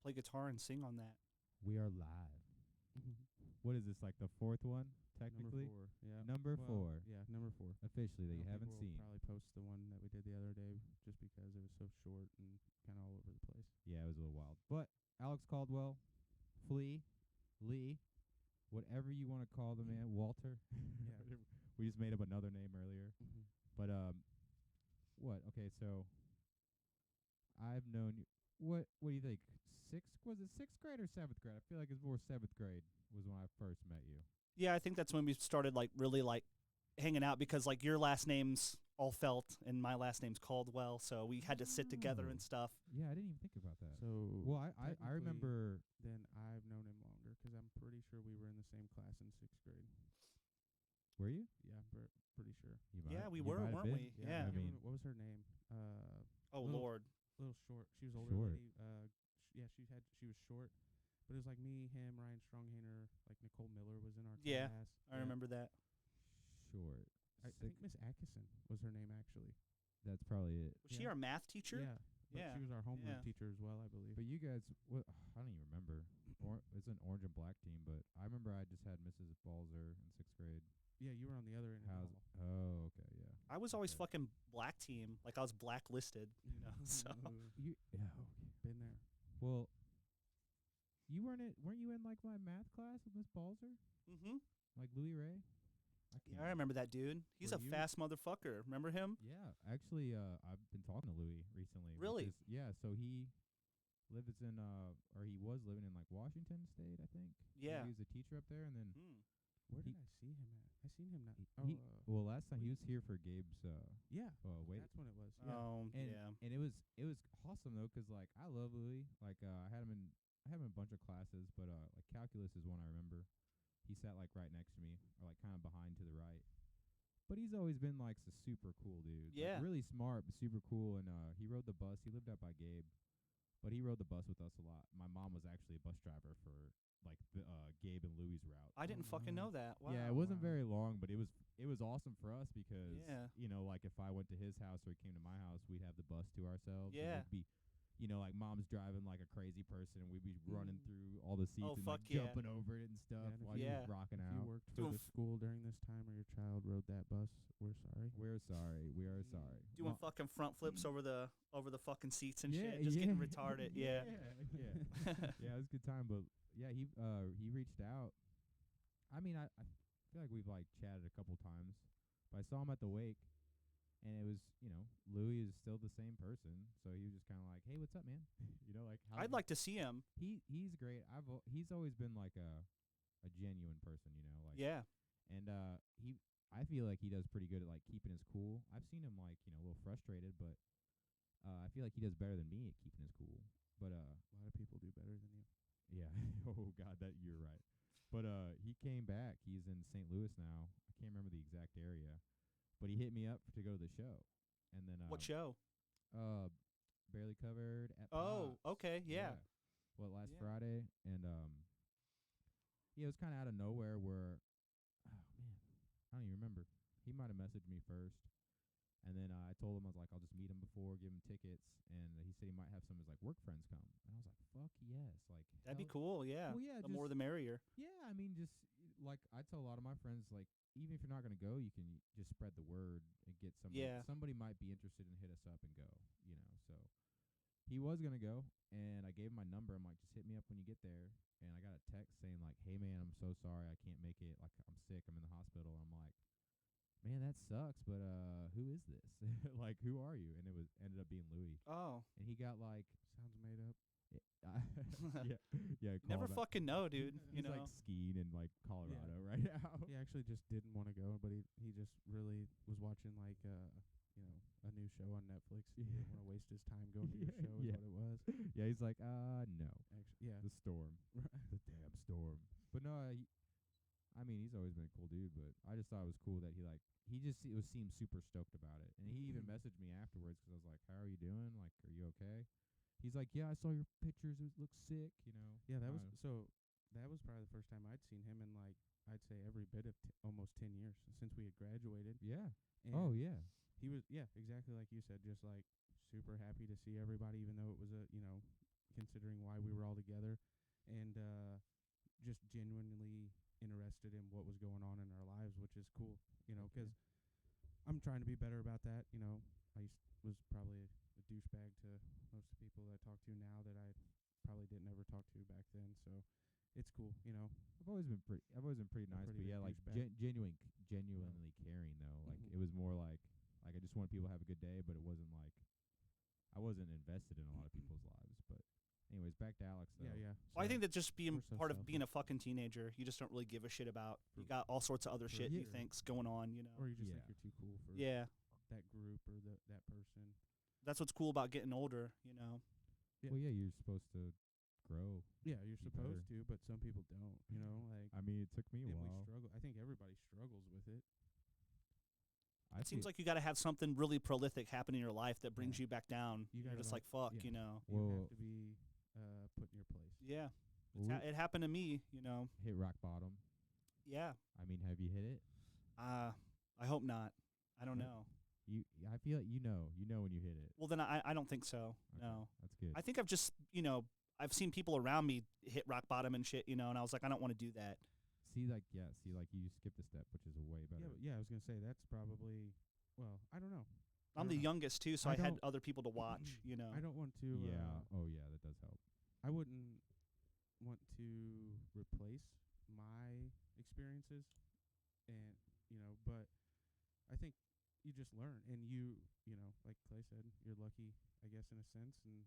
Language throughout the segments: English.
play guitar and sing on that. We are live. What is this, like the fourth one, technically? Number 4, yeah. Number 4. Yeah, number 4. Officially, that I you don't haven't think seen. We'll probably post the one that we did the other day just because it was so short and kind of all over the place. Yeah, it was a little wild. But Alex Caldwell, FLEA, Lee, whatever you want to call the man, Walter. Yeah. We just made up another name earlier. Mm-hmm. But what? Okay, so I've known you. What do you think? Was it 6th grade or 7th grade? I feel like it's more 7th grade was when I first met you. Yeah, I think that's when we started like really like hanging out because like your last name's all Felt and my last name's Caldwell, so we had to sit together and stuff. Yeah, I didn't even think about that. So, well, I remember. Then I've known him longer because I'm pretty sure we were in the same class in 6th grade. Were you? Yeah, I'm pretty sure. Yeah, we were, weren't we? Yeah. I mean, what was her name? Lord. A little short. She was older. Short. Lady. She was short. But it was like me, him, Ryan Stronghainer, like Nicole Miller was in our class. I remember that. Short. I think Miss Atkinson was her name, actually. That's probably it. Was she our math teacher? Yeah. But she was our homeroom teacher as well, I believe. But you guys, I don't even remember. It's an orange and black team, but I remember I just had Mrs. Balzer in 6th grade. Yeah, you were on the other end of the hall. Oh, okay, yeah. I was always fucking black team. Like I was blacklisted, you know. So Okay. Been there. Well, weren't you in like my math class with Miss Balzer? Mm-hmm. Like Louis Ray? I remember that dude. He's a fast motherfucker. Remember him? Yeah. Actually, I've been talking to Louis recently. Really? Yeah, so he lives in he was living in like Washington State, I think. Yeah. He was a teacher up there, and then where did I see him at? I seen him not. Well, last time he was here for Gabe's. Yeah. Wait. That's when it was. Yeah. And it was awesome though, cause like I love Louis. Like I had him in a bunch of classes, but like calculus is one I remember. He sat like right next to me, or like kind of behind to the right. But he's always been like a super cool dude. Yeah. Like, really smart, but super cool. And he rode the bus. He lived out by Gabe, but he rode the bus with us a lot. My mom was actually a bus driver for like the Gabe and Louis' route. I didn't fucking know that. Wow. Yeah, it wasn't very long, but it was awesome for us because Yeah. you know, like if I went to his house or he came to my house, we'd have the bus to ourselves. Yeah. It'd be, you know, like mom's driving like a crazy person, and we'd be running through all the seats and fuck like yeah. jumping over it and stuff while he was rocking If out. you worked for the school during this time, or your child rode that bus, we're sorry. We're sorry. We are sorry. Doing fucking front flips over the fucking seats and shit, just getting retarded. Yeah. Yeah, it was a good time. But yeah, he reached out. I mean, I feel like we've like chatted a couple times, but I saw him at the wake. And it was, you know, Louis is still the same person, so he was just kind of like, "Hey, what's up, man?" You know, like I'd like to see him. He's great. He's always been like a genuine person, you know, like And I feel like he does pretty good at like keeping his cool. I've seen him like, you know, a little frustrated, but I feel like he does better than me at keeping his cool. But a lot of people do better than you. Yeah. Oh God, that you're right. But he came back. He's in St. Louis now. I can't remember the exact area. But he hit me up to go to the show, and then what show? Barely Covered at Oh, Pops. okay, yeah. Well, last Friday, and it was kind of out of nowhere. Where, oh man, I don't even remember. He might have messaged me first, and then I told him I was like, I'll just meet him before, give him tickets, and he said he might have some of his like work friends come, and I was like, fuck yes, like that'd be cool, yeah. Well, yeah, the more the merrier. Yeah, I mean, just like I tell a lot of my friends, like, even if you're not going to go, you can just spread the word and get somebody. Yeah. Somebody might be interested and hit us up and go, you know. So he was going to go, and I gave him my number. I'm like, just hit me up when you get there. And I got a text saying like, hey, man, I'm so sorry. I can't make it. Like, I'm sick. I'm in the hospital. I'm like, man, that sucks. But who is this? Like, who are you? And it ended up being Louis. Oh. And he got like. Sounds made up. Yeah. Never fucking know, dude. He's know? like skiing in like Colorado right now. He actually just didn't want to go, but he just really was watching like you know, a new show on Netflix. He didn't want to waste his time going to your show. Is what it was. Yeah, he's like, no. Actually, yeah, the storm, the damn storm. But no, I mean, he's always been a cool dude. But I just thought it was cool that he seemed super stoked about it, and he even messaged me afterwards because I was like, how are you doing? Like, are you okay? He's like, yeah, I saw your pictures. It looks sick, you know. Yeah, that was probably the first time I'd seen him in like I'd say every bit of almost 10 years since we had graduated. Yeah. And yeah. He was exactly like you said, just like super happy to see everybody, even though it was you know, considering why we were all together. and just genuinely interested in what was going on in our lives, which is cool, you know, because I'm trying to be better about that. You know, was probably a douchebag to most of the people that I talk to now that I probably didn't ever talk to back then. So it's cool, you know. I've always been pretty nice, pretty but yeah, big like douchebag. genuinely caring though. Like Mhm. it was more like I just wanted people to have a good day, but it wasn't like I wasn't invested in a lot of people's lives. But anyways, back to Alex though. Yeah. Well, I think that just being we're so part of being a selfish. fucking teenager, you just don't really give a shit about. You For- got all sorts of other for shit you sure. think's going on, you know. Or you just Yeah. think you're too cool for Yeah, that group or that person. that's what's cool about getting older, you know. Yeah. Well, yeah, you're supposed to grow. Yeah, you're Be supposed better. to, but some people don't. You know, like I mean, it took me a and we while. struggle. I think everybody struggles with it. It seems like you got to have something really prolific happen in your life that brings Yeah. you back down. You You're gotta, just like, like, fuck, yeah. you know. You Well- have to be put in your place. Yeah, Well, it happened to me, you know. hit rock bottom. Yeah. I mean, have you hit it? I hope not. I don't Right. know. I feel like you know when you hit it. Well, then I don't think so. Okay, No. that's good. I think I've just, you know, I've seen people around me hit rock bottom and shit, you know, and I was like, I don't want to do that. See, like you skipped a step, which is a way better. Yeah, I was gonna say that's probably. Well, I don't know. I'm the youngest too, so I I had don't- other people to watch, you know. I don't want to. Yeah. Oh, yeah, that does help. I wouldn't want to replace my experiences, and you know, but I think you just learn, and you know, like Clay said, you're lucky, I guess, in a sense, and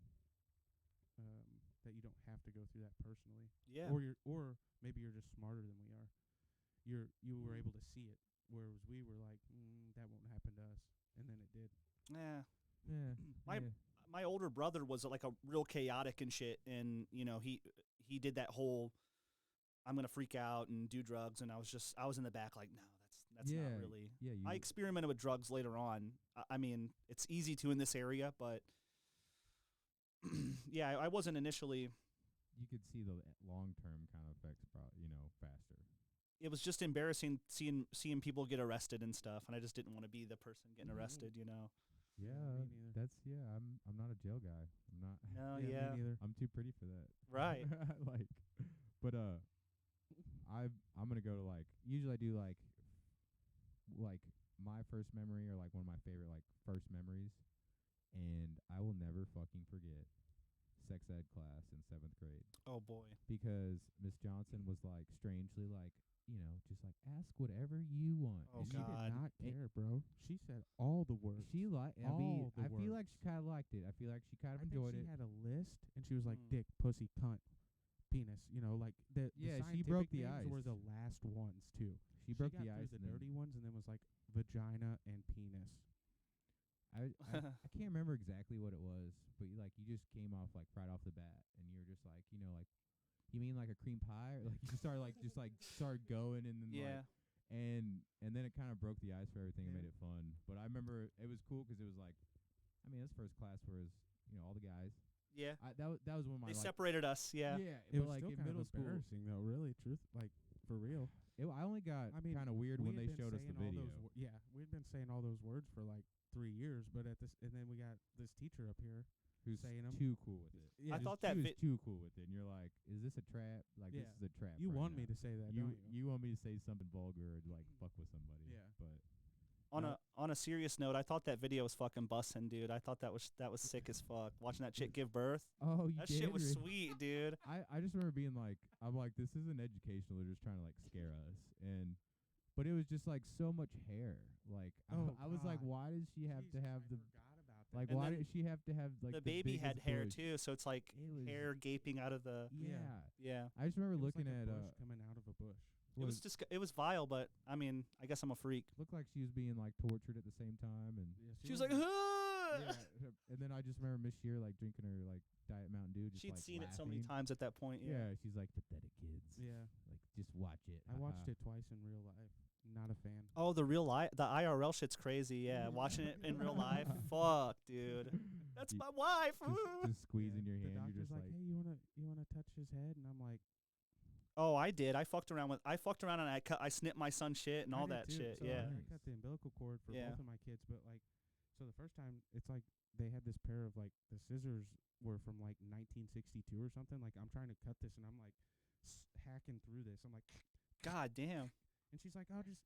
that you don't have to go through that personally. Yeah. Or maybe you're just smarter than we are. You were able to see it, whereas we were like, that won't happen to us, and then it did. Yeah. Yeah. My- yeah. My older brother was like a real chaotic and shit, and you know he did that whole I'm gonna freak out and do drugs, and I was in the back like, no, that's Yeah, not really. Yeah. I experimented with drugs later on. I mean, it's easy to in this area, but yeah, I wasn't initially. You could see the long-term kind of effects, faster. It was just embarrassing seeing people get arrested and stuff, and I just didn't want to be the person getting Mhm. arrested, you know. Yeah, Yeah, me neither. I'm not a jail guy. I'm not. No, Me yeah. neither. I'm too pretty for that. Right. But I'm gonna go to usually I do like my first memory or like one of my favorite like first memories, and I will never fucking forget sex ed class in 7th grade Oh boy. because Miss Johnson was like strangely like just like ask whatever you want. Oh, And She God. did not care, bro. She said all the words. She like I All the feel like words. she kind of liked it. I feel like she kind of I think enjoyed she it. had a list, and she was like, Mm. dick, pussy, cunt, penis. You know, like the Yeah, she scientific broke the names were ice. the last ones too. She broke got the through ice. the and then dirty ones, and then was like vagina and penis. I can't remember exactly what it was, but you just came off like right off the bat, and you were just like like you mean like a cream pie, or like you started started going, and then Yeah. and then it kind of broke the ice for everything and Yeah. made it fun. But I remember it was cool because it was like, I mean, this first class was all the guys. Yeah. That was one of my They separated us. Yeah. yeah. It but was like still in kind middle of school, embarrassing, though. Really, for real. I only got I mean, kind of weird when We they had been showed us the saying all video. those yeah, we'd been saying all those words for like 3 years, but and then we got this teacher up here. Who's saying 'em. too cool with it? Yeah, I thought that she was too cool with it, and you're like, is this a trap? Like Yeah. this is a trap. You right want now. me to say that, you don't you? you want me to say something vulgar or like fuck with somebody. Yeah. But On a serious note, I thought that video was fucking bussin', dude. I thought that was sick as fuck. Watching that chick give birth. oh, you That did shit was really? sweet, dude. I just remember being like, I'm like, this isn't educational. They're just trying to like scare us, but it was just like so much hair. Like Oh, I was like, God. why does she have to Jesus, have I the forgot about that. like? And Why then did she have to have like the baby had biggest hair bush? too, so it's like It was hair gaping out of the. Yeah. Yeah. I just remember It was looking like at a bush coming out of a bush. It was just it was vile, but I mean, I guess I'm a freak. looked like she was being like tortured at the same time, and Yeah, She was like, wasn't- yeah, and then I just remember Miss Shear like drinking her like Diet Mountain Dew. Just she'd like seen it so many laughing. times at that point. Yeah. Yeah, she's like pathetic kids. yeah. Like just watch it. I watched it twice in real life. Not a fan. Oh, the IRL shit's crazy. Yeah, watching it in real life. Fuck, dude. That's You- my wife. Just squeezing Yeah, your the hand. You're doctor's just like, like, hey, you wanna touch his head? And I'm like, Oh, I did. I fucked around and I snipped my son's shit and I all did that too. shit. So yeah. I cut the umbilical cord for Yeah. both of my kids, but like, so the first time it's like they had this pair of like the scissors were from like 1962 or something. Like I'm trying to cut this and I'm like hacking through this. I'm like, God damn. and she's like, oh, just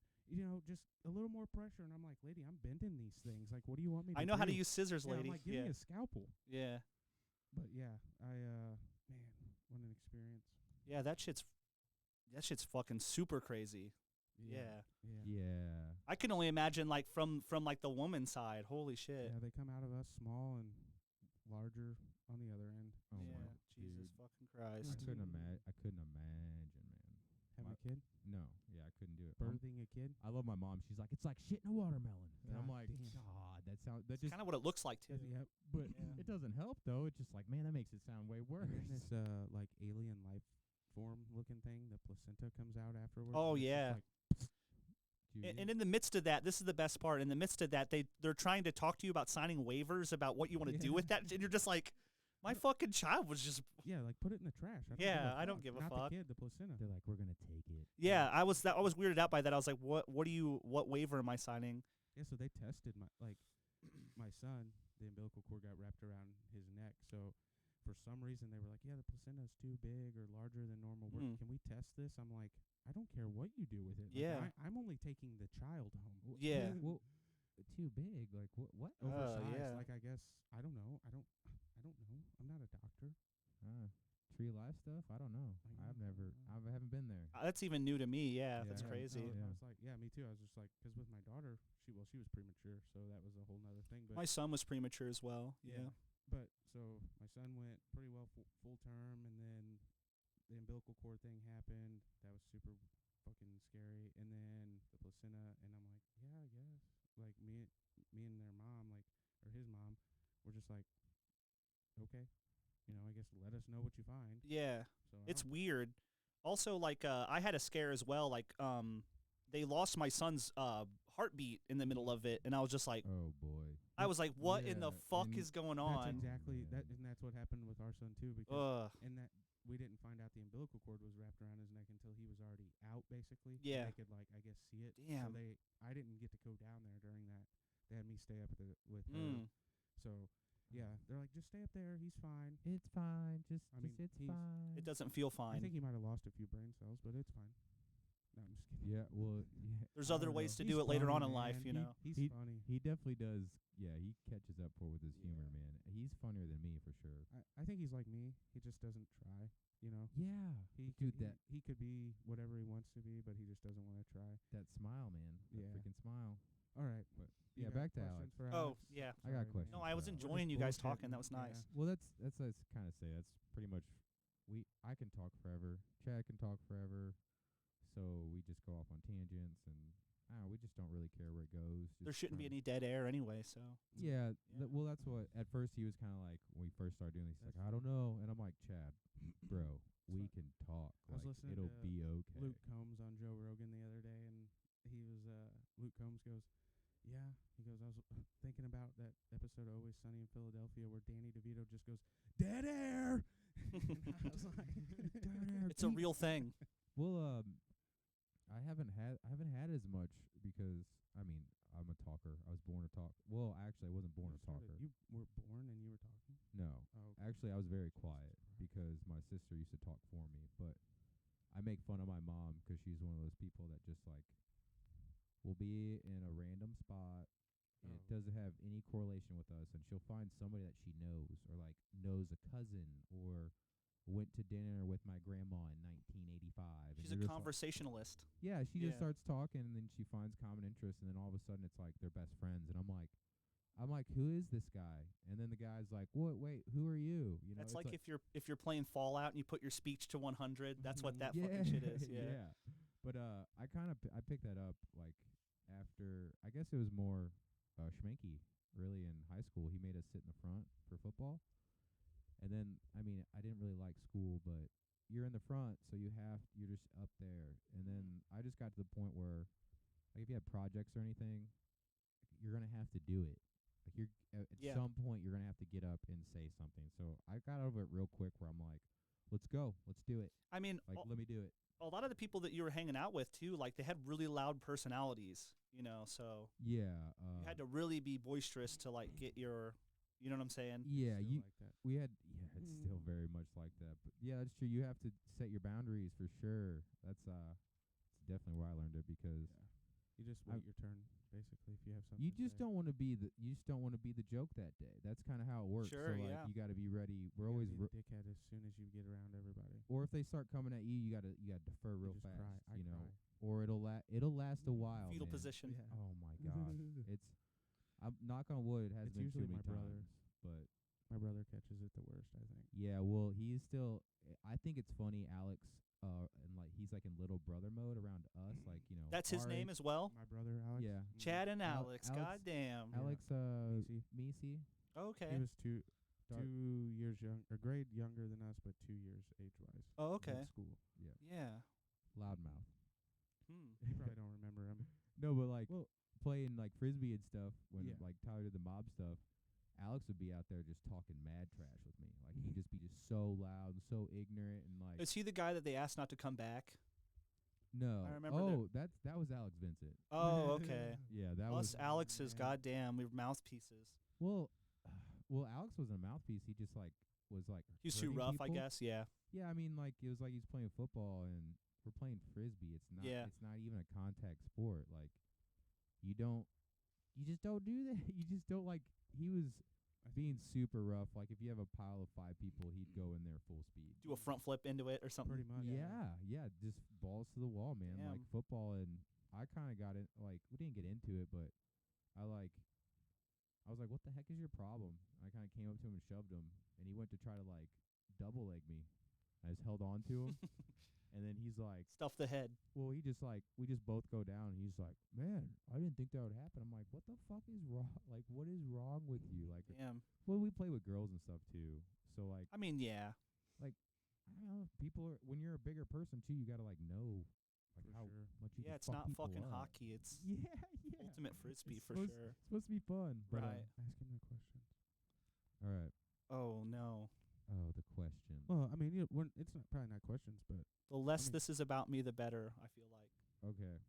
just a little more pressure. And I'm like, lady, I'm bending these things. Like, what do you want me to do? I know how to use scissors, Yeah, lady. I'm like, give me a scalpel. Yeah. But yeah, man, what an experience. Yeah, that shit's fucking super crazy. Yeah. Yeah. I can only imagine like from like the woman's side. Holy shit. Yeah, they come out of us small and larger on the other end. Oh Yeah. my Jesus dude. fucking Christ. I couldn't imagine, man. Having My- a kid, No, yeah, I couldn't do it. birthing a kid. I love my mom. She's like, it's like shit in a watermelon, and I'm God like, damn. God, that It's just kind of what it looks like too. Yep. But Yeah. it doesn't help though. It's just like, man, that makes it sound way worse. And then this like alien life form looking thing, the placenta comes out afterwards. Oh, and it's just yeah. like, Dude, And in the midst of that, this is the best part. In the midst of that, they're trying to talk to you about signing waivers about what you want to do with that, and you're just like, my fucking child was just. yeah, like put it in the trash. Yeah, I don't give a Not fuck. the kid, the placenta. they're like, we're gonna take it. Yeah, I was weirded out by that. I was like, what waiver am I signing? Yeah, so they tested my son. The umbilical cord got wrapped around his neck. So for some reason they were like, yeah, the placenta is too big or larger than normal. Can we test this? I'm like, I don't care what you do with it. Like, Yeah. I'm only taking the child home. Yeah. Well, too big. Like what? Oversized. yeah. Like I guess I don't know. I don't know. I'm not a doctor. Tree life stuff. I don't know. I haven't been there. That's even new to me. Yeah, that's Yeah. crazy. No, Yeah. I was like, yeah, me too. I was just like, because with my daughter, she was premature, so that was a whole nother thing. But My son was premature as well. Yeah. But so my son went pretty well full term, and then the umbilical cord thing happened. That was super fucking scary. And then the placenta, and I'm like, yeah, I guess. Like me and their mom, like, or his mom, were just like, okay, I guess let us know what you find. Yeah. So It's weird. Also, like, I had a scare as well. Like, they lost my son's heartbeat in the middle of it, and I was just like, Oh boy. I was like, what in the Yeah, fuck and is going that's on? exactly Yeah. that's what happened with our son too, because Ugh. and that we didn't find out the umbilical cord was wrapped around his neck until he was already out, basically. Yeah. And they could, like, I guess, see it. Damn. So I didn't get to go down there during that. They had me stay up with her. Mm. So yeah, they're like, just stay up there. He's fine. It's fine. Just mean, it's he's- fine. It doesn't feel I fine. think he might have lost a few brain cells, but it's fine. No, I'm just kidding. Yeah. Well. Yeah. There's I other don't ways know. to do He's it later on funny, in life, man. you know. He's He- funny. He definitely does. Yeah, he catches up with his humor, Yeah. man. He's funnier than me for sure. I think he's like me. He just doesn't try. Yeah. He Dude, could, that he could be whatever he wants to be, but he just doesn't want to try. that smile, man. That Yeah. freaking smile. All right. But You yeah, got back to questions Alex. for Oh, Alex? yeah. I got Sorry, questions. man. No, I was We're just enjoying you guys bullshitting. talking. That was nice. Yeah. Well, that's kind of say that's pretty much I can talk forever. Chad can talk forever. So we just go off on tangents, and I don't know, we just don't really care where it goes. There just shouldn't be trying- any dead air anyway, so. Yeah, Yeah. well, that's what. At first, he was kind of like when we first started doing this. He's like, That's I don't know, and I'm like, Chad, bro, we can talk. I was Like, listening it'll to be okay. Luke Combs on Joe Rogan the other day, and he was Luke Combs goes, yeah, he goes, I was thinking about that episode of Always Sunny in Philadelphia where Danny DeVito just goes, dead air. And I was like, Dead air, It's a beat- real thing. Well, I haven't had as much because I mean I'm a talker. I was born to talk. Well, actually, I wasn't born a talker. You were born and you were talking. No, Oh, actually, I was very quiet because my sister used to talk for me. But I make fun of my mom because she's one of those people that just like will be in a random spot. And it Oh. doesn't have any correlation with us, and she'll find somebody that she knows, or like knows a cousin, or went to dinner with my grandma in 1985. and She's a you're just like- conversationalist. yeah, she just Yeah. starts talking, and then she finds common interests, and then all of a sudden it's like they're best friends, and I'm like, who is this guy? And then the guy's like, what? Wait, who are you? You know, That's it's like if you're playing Fallout and you put your speech to 100. That's what that fucking shit is. Yeah. But I picked that up like after I guess it was more Schmanky really in high school. He made us sit in the front for football, and then I mean I didn't really like school, but you're in the front, so you're just up there. And then I just got to the point where like if you have projects or anything, you're gonna have to do it. Like you're at Yeah. some point you're gonna have to get up and say something. So I got over it real quick where I'm like, let's go, let's do it. I mean, Like let me do it. a lot of the people that you were hanging out with too, like they had really loud personalities, so Yeah. you had to really be boisterous to like get your You know what I'm saying? Yeah, Still you. like that. We had. Yeah, it's still very much like that. But yeah, that's true. You have to set your boundaries for sure. That's it's definitely where I learned it because You just wait your turn, basically, if you have something. you to just say. don't want to be the joke that day. That's kind of how it works. Sure, so like yeah. you got to be ready. We're You always gotta be the dickhead as soon as you get around everybody. or if they start coming at you, you gotta defer real just fast. cry. I you know, cry. or it'll last a while. Fetal man. position. Yeah. Oh my god, it's. I'm knock on wood. It hasn't It's been too usually many my brother. times, but My brother catches it the worst, I think. yeah. Well, he's still. I think it's funny, Alex. And like he's like in little brother mode around us, like you know. That's his our name age- as well. My brother, Alex. Yeah. Chad and Alex. Alex- Goddamn. Alex Meesey. Meesey. Okay. He was two Dark. 2 years young, or grade younger than us, but 2 years age-wise. Oh, in okay. School. Yeah. Yeah. Loudmouth. Hmm. You probably don't remember him. No, but like Well- playing like frisbee and stuff when Yeah. like Tyler did the mob stuff, Alex would be out there just talking mad trash with me. Like he'd just be just so loud and so ignorant and like Is he the guy that they asked not to come back? no. I remember that was Alex Vincent. Oh, okay. Yeah, that Us was Alex's, man. goddamn, we were mouthpieces. well. Well, Alex wasn't a mouthpiece. He just like was like He's too hurting rough, I people. guess. Yeah. Yeah, I mean like it was like he's playing football and we're playing frisbee. It's not. Yeah. It's not even a contact sport. Like you just don't do that. You just don't like. He was being super rough. Like if you have a pile of 5 people, he'd go in there full speed. Do a front flip into it or something. Pretty much. Yeah, just balls to the wall, man. Damn. Like football, and I kind of got it. Like we didn't get into it, but I was like, "What the heck is your problem?" I kind of came up to him and shoved him, and he went to try to like double leg me. I just held on to him, and then he's like, Stuff the head. "Well, he just like we just both go down." And he's like, "Man, I didn't think that would happen." I'm like, "What the fuck is wrong? Like, what is wrong with you?" Like, Damn. well, we play with girls and stuff too, so like. I mean, yeah. I don't know. People are when you're a bigger person too. You gotta like know like For how sure. much you Yeah, can it's fuck not people fucking up. hockey. It's Yeah. ultimate frisbee It's for supposed- sure. It's supposed to be fun, but Right. Ask him the questions. all right. Oh, no. Oh, the question. Well, I mean, it's not probably not questions, but The less mean- this is about me, the better, I feel like. Okay.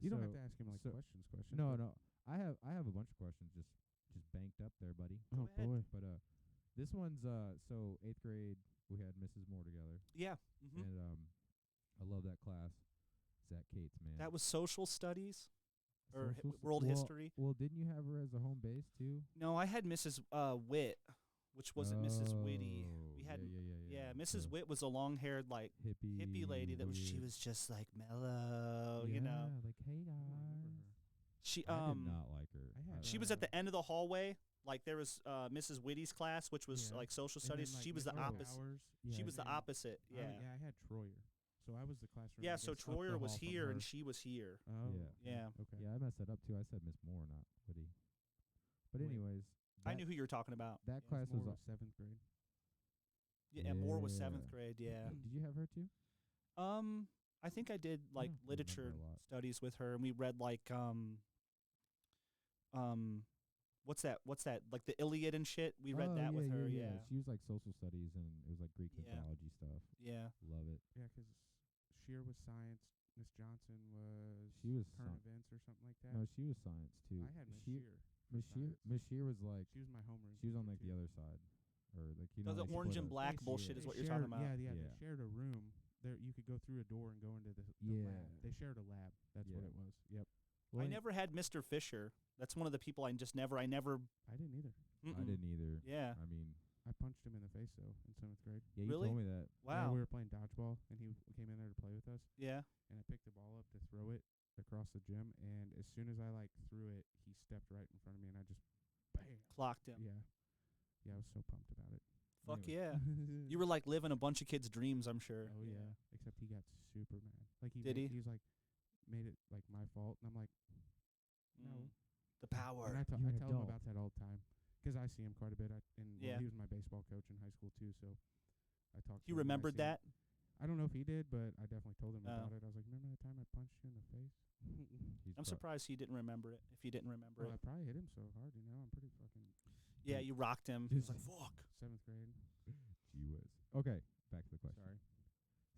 you don't have So- to ask him like so- questions. No, but- no. I have a bunch of questions just banked up there, buddy. Oh Go ahead. boy. But this one's so 8th grade we had Mrs. Moore together, Yeah. Hmm. and I love that class. Zach Cates, man. That was social studies or Social world well- history. Well, didn't you have her as a home base too? No, I had Mrs. Witt, which wasn't Mrs. Whitty. We Oh, had yeah. Mrs. So Witt was a long-haired like hippie lady that was she weird. was just like mellow, you know. Yeah, like hey I don't remember guys. her. She I did not like her. I had, she was at the end of the hallway. Like there was Mrs. Whitty's class, which was Yeah. like social And then, studies. like, she was the Nicole opposite. Powers, She Yeah, was the and- opposite. Yeah. yeah, I had Troyer. So I was the classroom. Yeah, I so guess, up the Troyer was hall from here her. and she was here. Oh. Yeah. Yeah. Okay. Yeah, I messed that up too. I said Miss Moore, not Woody. But Wait. anyways, I that- knew who you were talking about. that Yeah, class Moore was. 7th grade. Yeah, and Moore was Yeah. 7th grade. Yeah. Did you have her too? I think I did like don't remember literature a lot. studies with her, and we read like what's that? Like the Iliad and shit. We read Oh, that with her. Yeah, Yeah. She was like social studies, and it was like Greek Yeah. mythology stuff. Yeah. Love it. Yeah, 'cause Shear was science. Miss Johnson was She was current sci- events or something like that. No, she was science too. I had Miss Shear. Shear. Miss Shear. science. Miss Shear was like She was my homeroom. she was on teacher, like the too. other side, or like you know. The they orange split and us. black They bullshit sh- is they what you're shared- talking about. Yeah, Yeah. they shared a room. There, you could go through a door and go into the Yeah. lab. They shared a lab. That's what Yeah. it was. Yep. Well, I and- never had Mr. Fisher. That's one of the people I never. I didn't either. I Mm-mm. didn't either. Yeah. I mean, I punched him in the face though in 7th grade. yeah, you Really? told me that. Yeah, Wow. we were playing dodgeball and he came in there to play with us. Yeah. And I picked the ball up to throw it across the gym, and as soon as I like threw it, he stepped right in front of me, and I just bam. Clocked him. Yeah, I was so pumped about it. Fuck Anyway. yeah. You were like living a bunch of kids' dreams, I'm sure. Oh yeah. Except he got super mad. Like Did he? He's like made it like my fault, and I'm like, no. Mm. The power. And I You're I an tell him adult. about that all the time because I see him quite a bit. Yeah. He was my baseball coach in high school too, so I talked. He to him when I remembered see him. that? I don't know if he did, but I definitely told him Oh. about it. I was like, remember the time I punched you in the face? He's I'm surprised he didn't remember it. If he didn't remember Well, I it. probably hit him so hard, I'm pretty fucking Yeah, you rocked him. He was like, fuck. 7th grade. Gee whiz. Okay, back to the question. Sorry.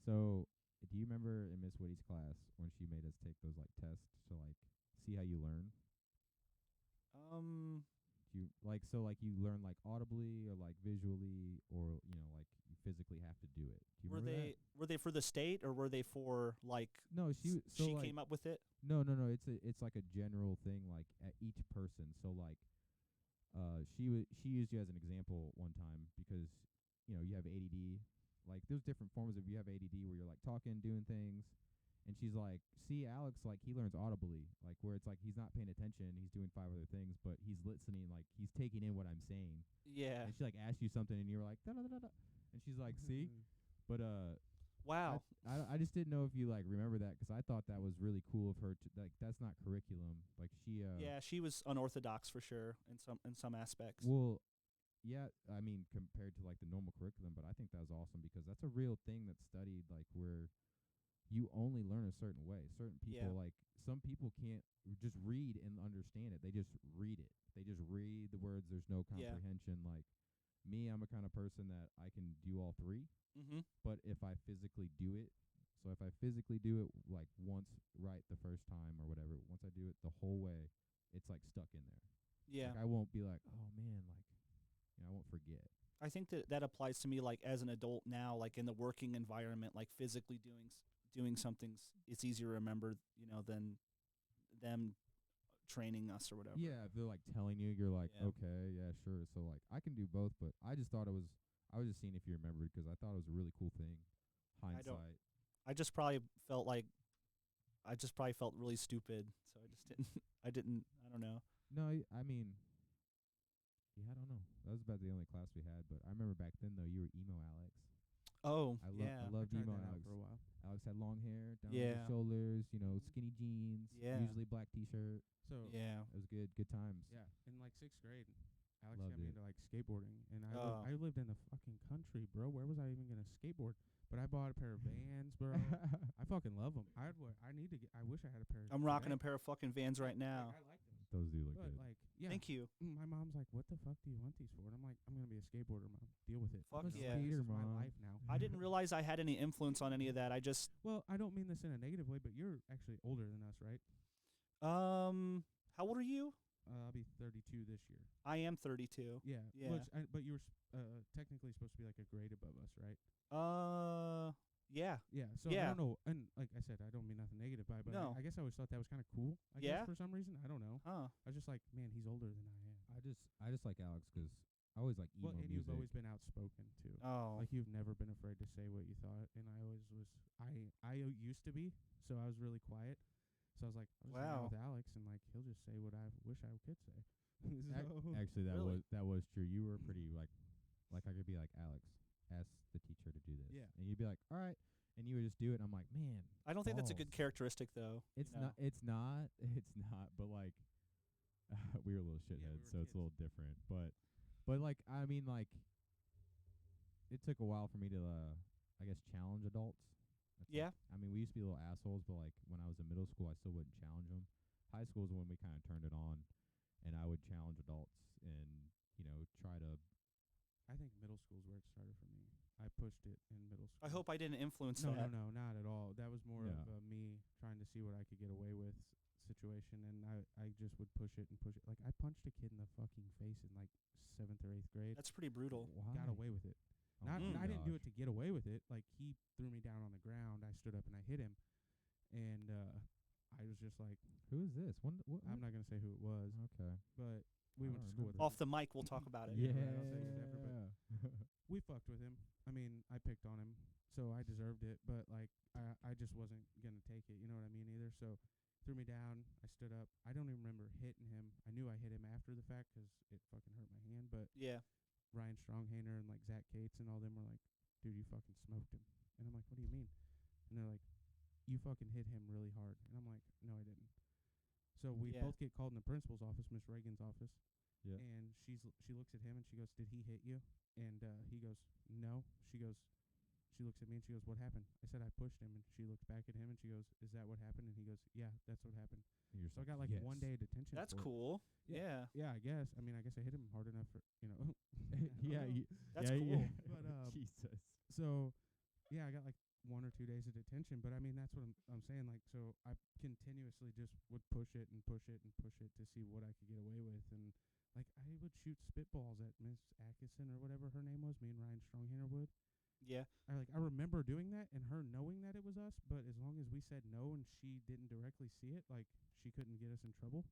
So, do you remember in Miss Woody's class when she made us take those like tests to like see how you learn? Do you you like you learn like audibly or like visually or like you physically have to do it. Do you remember that? Were they for the state or were they for like No, she she came up with it? No. It's like a general thing like at each person. So like she used you as an example one time because you have ADD. Like there's different forms of you have ADD where you're like talking, doing things, and she's like, "See, Alex, like he learns audibly, like where it's like he's not paying attention, he's doing 5 other things, but he's listening, like he's taking in what I'm saying." Yeah. And she like asked you something, and you're like, da, da, da, da. And she's like, "See," but Wow. I just didn't know if you like remember that because I thought that was really cool of her to like that's not curriculum like she Yeah, she was unorthodox for sure in some aspects. well yeah I mean compared to like the normal curriculum, but I think that was awesome because that's a real thing that's studied like where you only learn a certain way. Certain people like some people can't just read and understand it, they just read it, they just read the words, there's no comprehension. Like me, I'm a kind of person that I can do all 3. But if I physically do it, so if I physically do it like once right the first time or whatever, once I do it the whole way, it's like stuck in there. Yeah. Like I won't be like, oh man, like I won't forget. I think that applies to me like as an adult now, like in the working environment, like physically doing something's it's easier to remember, than them training us or whatever. Yeah, if they're like telling you, you're like, okay, yeah, sure. So like I can do both, but I just thought I was just seeing if you remembered because I thought it was a really cool thing. Hindsight. I just probably felt really stupid, so I don't know. No, I mean, yeah, I don't know. That was about the only class we had, but I remember back then though you were emo Alex. Oh, I yeah. loved I tried emo that out Alex. for a while. Alex had long hair down to the shoulders, skinny jeans, Yeah. usually black t-shirt. So Yeah. It was good times. yeah, in like 6th grade, Alex Loved got me it. into like skateboarding, and Oh. I lived in the fucking country, bro. Where was I even gonna skateboard? But I bought a pair of Vans, bro. I fucking love them. I wish I had a pair. I'm rocking a pair of fucking Vans right now. I like them. Those do look But good. like, yeah. Thank you. My mom's like, "What the fuck do you want these for?" And I'm like, "I'm gonna be a skateboarder, mom. Deal with it." Fuck I'm a yeah. skater, Mom. my life now. I didn't realize I had any influence on any of that. I just Well, I don't mean this in a negative way, but you're actually older than us, right? how old are you? I'll be 32 this year. I am 32. Yeah. Yeah. But you were technically supposed to be like a grade above us, right? Yeah. Yeah. So Yeah. I don't know, and like I said, I don't mean nothing negative by it, but No. I guess I always thought that was kind of cool. I Yeah? guess for some reason, I don't know. Huh. I was just like, man, he's older than I am. I just like Alex because I always like emo Well, and music. you've always been outspoken too. Oh. Like you've never been afraid to say what you thought, and I always was. I used to be, so I was really quiet. So I was like, I'll just hang out Wow. with Alex, and like he'll just say what I wish I could say. Actually, Really? that was true. You were pretty like I could be like, Alex, ask the teacher to do this. Yeah. And you'd be like, all right, and you would just do it. And I'm like, man, I don't think that's a good balls. characteristic though. It's you know? not. It's not. It's not. But like, we were little shitheads, were so it's kids. a little different. But like, I mean, like, it took a while for me to, I guess, challenge adults. That's Yeah. Like, I mean, we used to be little assholes, but like when I was in middle school, I still wouldn't challenge them. High school is when we kind of turned it on, and I would challenge adults and try to. I think middle school is where it started for me. I pushed it in middle school. I hope I didn't influence No, that. no, not at all. That was more Yeah. of me trying to see what I could get away with situation, and I just would push it and push it. Like I punched a kid in the fucking face in like 7th or 8th grade. That's pretty brutal. Why? Got away with it. Oh Not my I didn't do gosh. it to get away with it. Like he threw me down on the ground. I stood up and I hit him, and I was just like, Who is this? What? I'm not gonna say who it was, Okay. but we I went to don't school with remember. him. Off the mic, we'll talk about it. Yeah. I'll say whatever, but we fucked with him. I mean, I picked on him, so I deserved it. But like, I just wasn't gonna take it. You know what I mean? Either. So threw me down. I stood up. I don't even remember hitting him. I knew I hit him after the fact 'cause it fucking hurt my hand. But Yeah. Ryan Stronghainer and like Zach Cates and all them were like, dude, you fucking smoked him. And I'm like, what do you mean? And they're like, you fucking hit him really hard. And I'm like, no, I didn't. So we Yeah. both get called in the principal's office, Miss Reagan's office. Yeah. And she looks at him and she goes, did he hit you? And he goes, no. She looks at me and she goes, what happened? I said, I pushed him. And she looks back at him and she goes, is that what happened? And he goes, yeah, that's what happened. And you're So I like, got like yes. 1 day of detention. That's for it. cool. Yeah. Yeah, I guess. I mean, I guess I hit him hard enough for, I don't yeah. know. That's yeah, cool. Yeah. But Jesus. so, yeah, I got like 1 or 2 days of detention. But I mean, that's what I'm saying. Like, so I continuously just would push it and push it and push it to see what I could get away with. And like, I would shoot spitballs at Miss Atkinson or whatever her name was. Me and Ryan Stronghander would. Yeah. I remember doing that and her knowing that it was us. But as long as we said no and she didn't directly see it, like, she couldn't get us in trouble.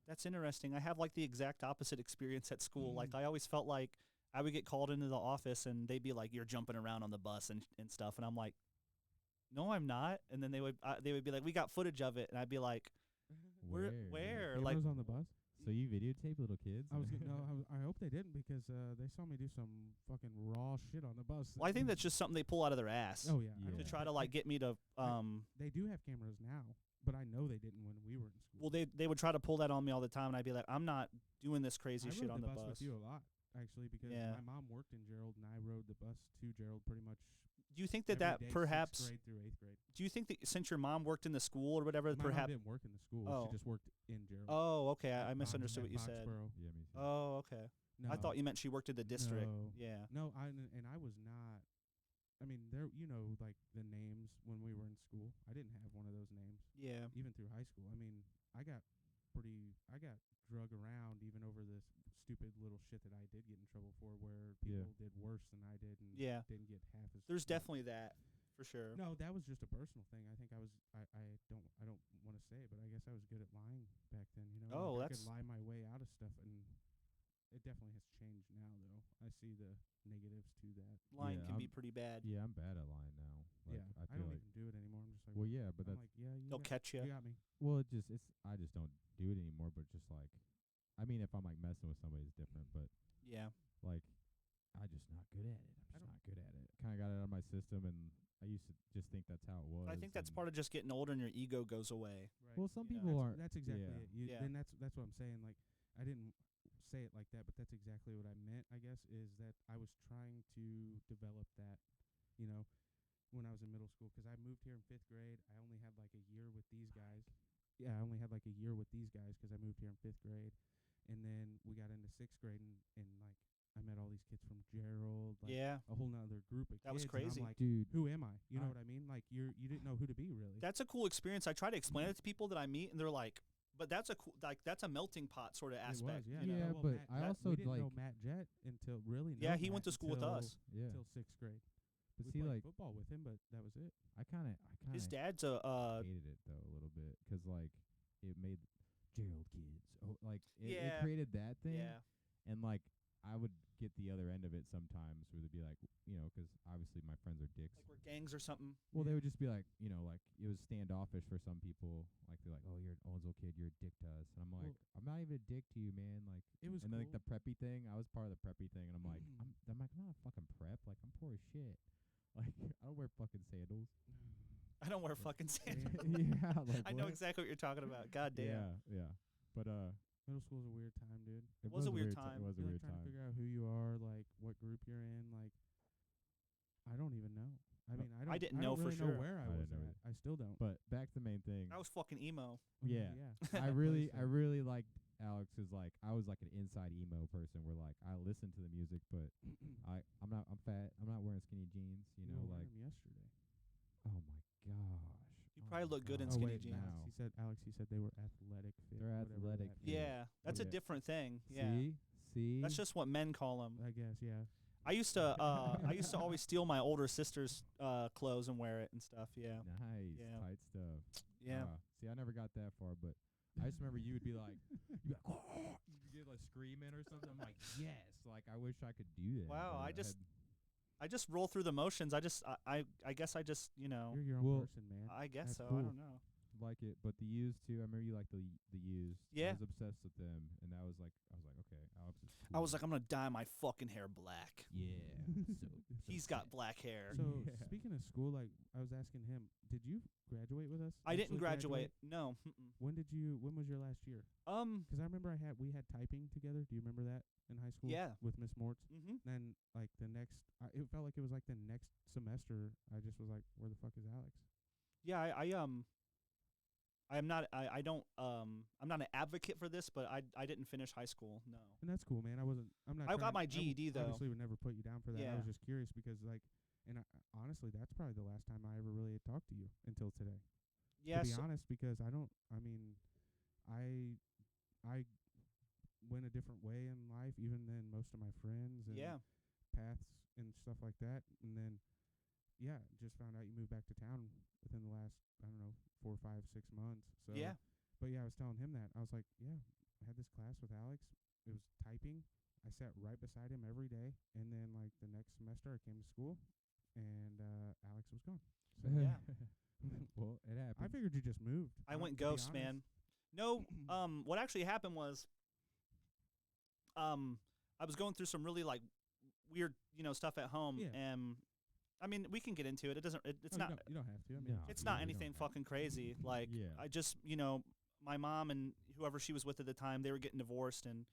That's interesting. I have like the exact opposite experience at school. Like I always felt like I would get called into the office and they'd be like, "You're jumping around on the bus and stuff," and I'm like, "No, I'm not." And then they would be like, "We got footage of it," and I'd be like, "Where?" Like, was on the bus. So you videotape little kids? I hope they didn't because they saw me do some fucking raw shit on the bus. well, I think that's just something they pull out of their ass Oh yeah. to try to like get me to. They do have cameras now, but I know they didn't when we were in school. Well, they would try to pull that on me all the time, and I'd be like, "I'm not doing this crazy I shit rode on the bus bus." with you a lot, actually, because Yeah. my mom worked in Gerald, and I rode the bus to Gerald pretty much. Do you think that every day, perhaps? 6th grade through 8th grade. Do you think that since your mom worked in the school or whatever, My mom perhaps? didn't work in the school. Oh. She just worked in Gerald. Oh, okay. I Mom misunderstood what in you said. Foxborough. Yeah, me too. Oh, okay. No, I thought you meant she worked at the district. No. Yeah. No, and I was not. I mean, there. Like the names when we were in school. I didn't have one of those names. Yeah. Even through high school. I mean, I got drug around even over this stupid little shit that I did get in trouble for, where people did worse than I did and Yeah. didn't get half as. There's much. definitely that, for sure. No, that was just a personal thing. I think I don't want to say it, but I guess I was good at lying back then. Oh, like I that's- could lie my way out of stuff, and it definitely has changed now. Though I see the negatives to that. Lying Yeah, can be I'm- pretty bad. Yeah, I'm bad at lying now. Like, Yeah, I I feel don't like. even do it anymore. I'm just like, Well, yeah, but I'm that's like, yeah, They'll catch you. you got me. well, I just don't do it anymore. But just like, I mean, if I'm like messing with somebody, it's different. But Yeah. like, I just not good at it. I'm just not good at it. Kind of got it out of my system, and I used to just think that's how it was. But I think that's and- part of just getting older and your ego goes away. Right. Well, some Yeah. people aren't. That's exactly yeah. it. Yeah. And that's what I'm saying. Like, I didn't say it like that, but that's exactly what I meant, I guess, is that I was trying to develop that, when I was in middle school. Because I moved here in 5th grade. I only had like a year with these guys. Yeah, I only had like a year with these guys because I moved here in 5th grade. And then we got into 6th grade, and like, I met all these kids from Gerald. Like, Yeah. a whole nother group of That was kids. And crazy. I'm like, Dude, who am I? You know I- what I mean? Like, you didn't know who to be, really. That's a cool experience. I try to explain it to people that I meet, and they're like, "But that's a cool, like that's a melting pot sort of It aspect." was, yeah. you know? Yeah, Well, but Matt I Jett, also, we didn't know like- Matt Jett until really. Yeah, know he went Matt to school with until- us. yeah. Until 6th grade. But We see, played like, football with him, but that was it. I kind of His dad's a hated it though a little bit because like it made Gerald kids. Oh, like it Yeah. created that thing. yeah. And like I would get the other end of it sometimes where they'd be like, because obviously my friends are dicks. Like we're gangs or something. Well, they would just be like, like it was standoffish for some people. Like they're like, "Oh, you're an Owensville kid. You're a dick to us." And I'm like, Well- "I'm not even a dick to you, man." Like, It was and then like cool. the preppy thing. I was part of the preppy thing, and I'm like, Mhm. I'm not a fucking prep. Like I'm poor as shit. Like I don't wear fucking sandals. I don't wear fucking sandals. Yeah, like I know what? exactly what you're talking about. God damn. Yeah. But Middle school's a weird time, dude. It was a weird ti- time. It was a You're weird like trying time. to figure out who you are, like what group you're in. Like, I don't even know. I mean, I don't. didn't I know don't for really sure. know where I I was didn't know at. I still don't. But back to the main thing. I was fucking emo. Yeah. yeah. I really liked Alex's like I was like an inside emo person where like I listened to the music but I'm fat. I'm not wearing skinny jeans, You were like wearing 'em yesterday. oh my gosh. You Oh probably my look good in gosh. skinny wait, jeans. now. Alex, he said they were athletic fit. They're whatever athletic that fit. means. Yeah, that's a Okay. different thing. Yeah. See? That's just what men call them. I guess, yeah. I used to always steal my older sister's clothes and wear it and stuff. Yeah. Nice. Yeah. Tight stuff. Yeah. See, I never got that far, but I just remember you would be like, you'd get like screaming or something. I'm like, yes, like I wish I could do that. Wow, but I just roll through the motions. I guess I just, You're your own Well, person, man. I guess That's so. I cool. don't know. like it, but the used too. I remember you liked the used. Yeah. I was obsessed with them, and I was like, okay, Alex is cool. I was like, I'm gonna dye my fucking hair black. yeah. He's got black hair. So Yeah. speaking of school, like I was asking him, did you graduate with us? I didn't Actually graduate. No. Mm-mm. When was your last year? Because I remember we had typing together. Do you remember that in high school? Yeah. With Miss Mortz. Mm-hmm. Then like it felt like it was like the next semester. I just was like, where the fuck is Alex? Yeah, I'm not an advocate for this, but I didn't finish high school. No. And that's cool, man. I'm not. I got trying- my GED, though. Obviously, would never put you down for that. I Yeah. was just curious because like And honestly, that's probably the last time I ever really had talked to you until today. Yeah. To be So, honest, because I don't. I mean, I went a different way in life, even than most of my friends and yeah. paths and stuff like that. And then, yeah, just found out you moved back to town within the last, I don't know, 4, 5, 6 months. So, Yeah. But yeah, I was telling him that. I was like, yeah, I had this class with Alex. It was typing. I sat right beside him every day. And then, like, the next semester, I came to school, and Alex was gone. So, Yeah. Well, it happened. I figured you just moved. I went to be ghost, man. No, what actually happened was, I was going through some really like weird, stuff at home, Yeah. and I mean, we can get into it. It doesn't. It's Oh, not. You don't have to. I mean, No. It's Yeah, not we don't anything have- fucking crazy. Like, Yeah. I just, my mom and whoever she was with at the time, they were getting divorced, and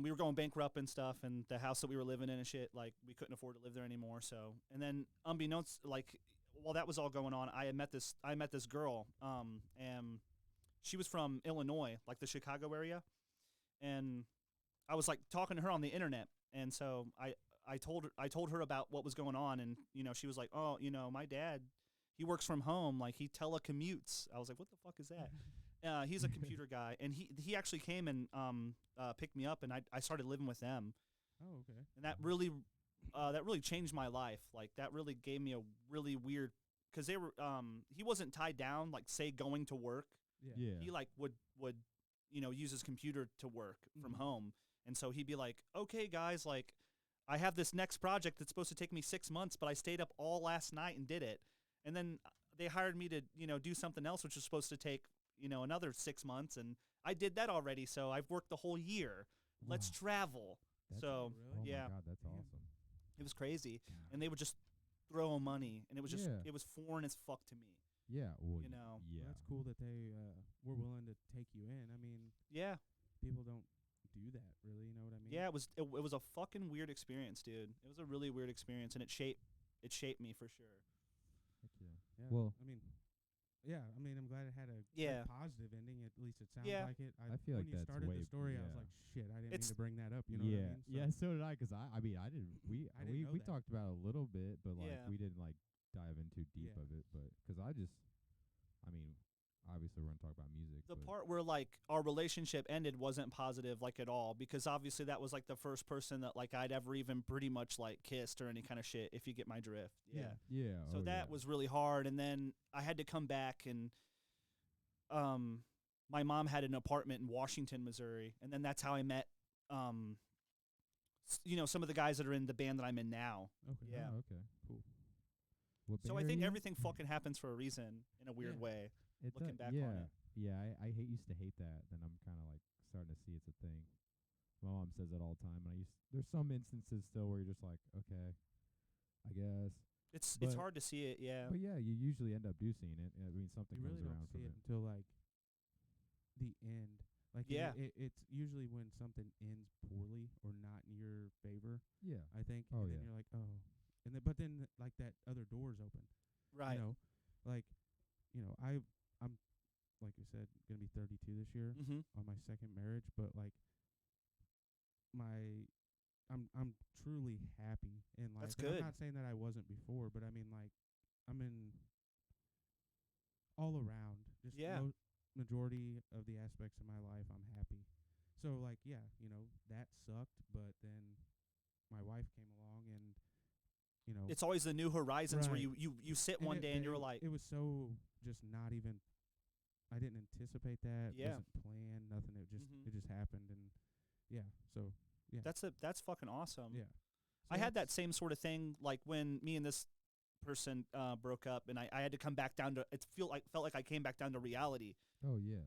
we were going bankrupt and stuff, and the house that we were living in and shit, like, we couldn't afford to live there anymore. So, and then unbeknownst, like, while that was all going on, I met this girl, and she was from Illinois, like the Chicago area, and I was like talking to her on the internet, and so I told her about what was going on, and she was like, oh, my dad, he works from home, like he telecommutes. I was like, what the fuck is that? He's a computer guy, and he actually came and picked me up, and I started living with them, Oh, okay. and that really changed my life. Like, that really gave me a really weird, because they were he wasn't tied down, like, say, going to work. Yeah. Yeah. He like would use his computer to work from Mhm. home, and so he'd be like, okay guys, like, I have this next project that's supposed to take me 6 months, but I stayed up all last night and did it, and then they hired me to do something else, which was supposed to take another 6 months, and I did that already, so I've worked the whole year. Let's Wow. travel. That's- So Really? Oh yeah. my God, that's Damn. awesome. it was crazy, God. and they would just throw money, and it was just Yeah. it was foreign as fuck to me. Yeah. Well, You know. Yeah. Well, that's cool that they were willing to take you in. I mean, Yeah. people don't do that, really. You know what I mean? Yeah, it was a fucking weird experience, dude. It was a really weird experience, and it shaped me for sure. Heck yeah. Yeah. Well- I mean, yeah. I mean, I'm glad it had a Yeah. good positive ending. At least it sounds Yeah. like it. I feel when like you that's started way- the story, I was yeah. like, shit, I didn't mean It's- to bring that up. You know yeah. what I mean? So, Yeah. So did I. Because I mean, I didn't. We I didn't know we that. talked about it a little bit, but like Yeah. we didn't like dive in too deep Yeah. of it. But because I mean, obviously we're gonna talk about music. The but part where like our relationship ended wasn't positive like at all, because obviously that was like the first person that like I'd ever even pretty much like kissed or any kind of shit, if you get my drift. Yeah. Yeah. So oh, that yeah. was really hard, and then I had to come back, and my mom had an apartment in Washington, Missouri, and then that's how I met some of the guys that are in the band that I'm in now. okay. Yeah. Oh, okay. Cool. What So band I are think you in? everything fucking happens for a reason in a weird Yeah. way. It looking does- back on yeah. it. Yeah. I used to hate that. Then I'm kind of like starting to see it's a thing. My mom says it all the time, and there's some instances still where you're just like, okay, I guess. It's But- hard to see it, yeah. But yeah, you usually end up seeing it. I mean, something You really comes don't around see from it it. until like the end. Like Yeah. it's usually when something ends poorly or not in your favor. Yeah. I think. Oh, and then yeah. you're like, oh, and then but then like that other door's open. Right. You know, like, I'm like you said, gonna be 32 this year Mm-hmm. on my second marriage, but like I'm truly happy in life. That's And good. I'm not saying that I wasn't before, but I mean like I'm in all around just Yeah. majority of the aspects of my life I'm happy. So like yeah, that sucked, but then my wife came along and It's always the new horizons where Right. you sit and one it- day and it- you're like, it was so just not even. I didn't anticipate that. Yeah. Wasn't planned. Nothing. Mhm. It just happened, and yeah. So yeah. that's fucking awesome. yeah. I So had that that's- same sort of thing, like when me and this person broke up, and I had to come back down to felt like I came back down to reality. Oh yeah.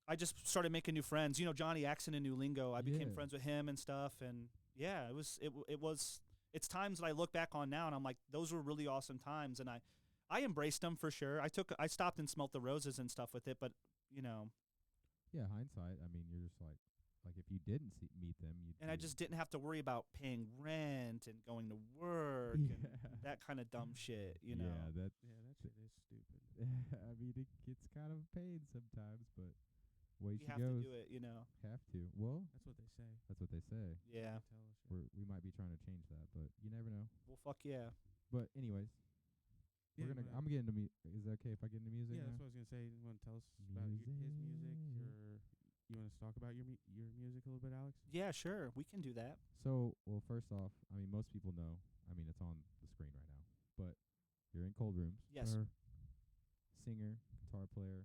I just started making new friends. Johnny Axon and New Lingo. I became Yeah. friends with him and stuff, and yeah, it's times that I look back on now, and I'm like, those were really awesome times, and I embraced them for sure. I stopped and smelt the roses and stuff with it, but Yeah. Hindsight. I mean, you're just like if you didn't meet them, you'd. and I be- just didn't have to worry about paying rent and going to work and that kind of dumb shit, Yeah. That. Yeah, that shit is stupid. I mean, it gets kind of a pain sometimes, but way You she have goes. to do it, you know. Have to. Well, That's what they say. that's what they say. Yeah. They tell us, yeah. We might be trying to change that, but you never know. Well, fuck yeah. But anyways, Yeah, we're gonna. but, I'm getting into Is that okay if I get into music? Yeah, now? that's what I was gonna say. You want to tell us about his music? You want us to talk about your music a little bit, Alex? Yeah, sure. We can do that. So, well, first off, I mean, most people know. I mean, it's on the screen right now. But you're in Cold Rooms. Yes. Singer, guitar player.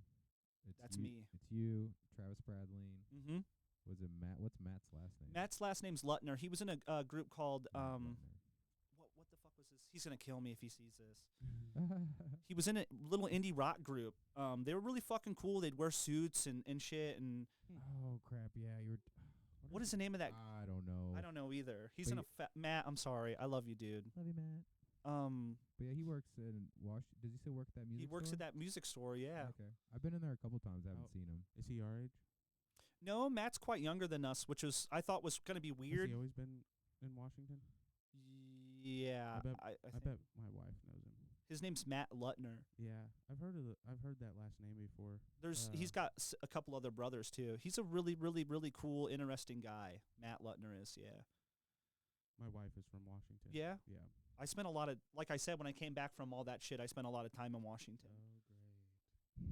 That's you, me. It's you, Travis Bradley. Mm-hmm. Was it Matt? What's Matt's last name? Matt's last name's Lutner. He was in a group called Matt Lutner. what the fuck was his? He's gonna kill me if he sees this. He was in a little indie rock group. They were really fucking cool. They'd wear suits and shit. And Oh crap! Yeah, you were. what is the name of that? I don't know. I don't know either. He's But in a Matt. I'm sorry. I love you, dude. Love you, Matt. But yeah, he works in Does he still work at that music? He works store? at that music store. Yeah. Okay, I've been in there a couple times. I haven't Oh. seen him. Is he our age? No, Matt's quite younger than us, which was I thought was gonna be Has weird. he always been in Washington? Yeah. I think bet my wife knows him. his name's Matt Lutner. Yeah, I've heard that last name before. He's got a couple other brothers too. He's a really, really, really cool, interesting guy. Matt Lutner is, yeah. My wife is from Washington. Yeah? Yeah. I spent a lot of, like I said, when I came back from all that shit, I spent a lot of time in Washington. Oh,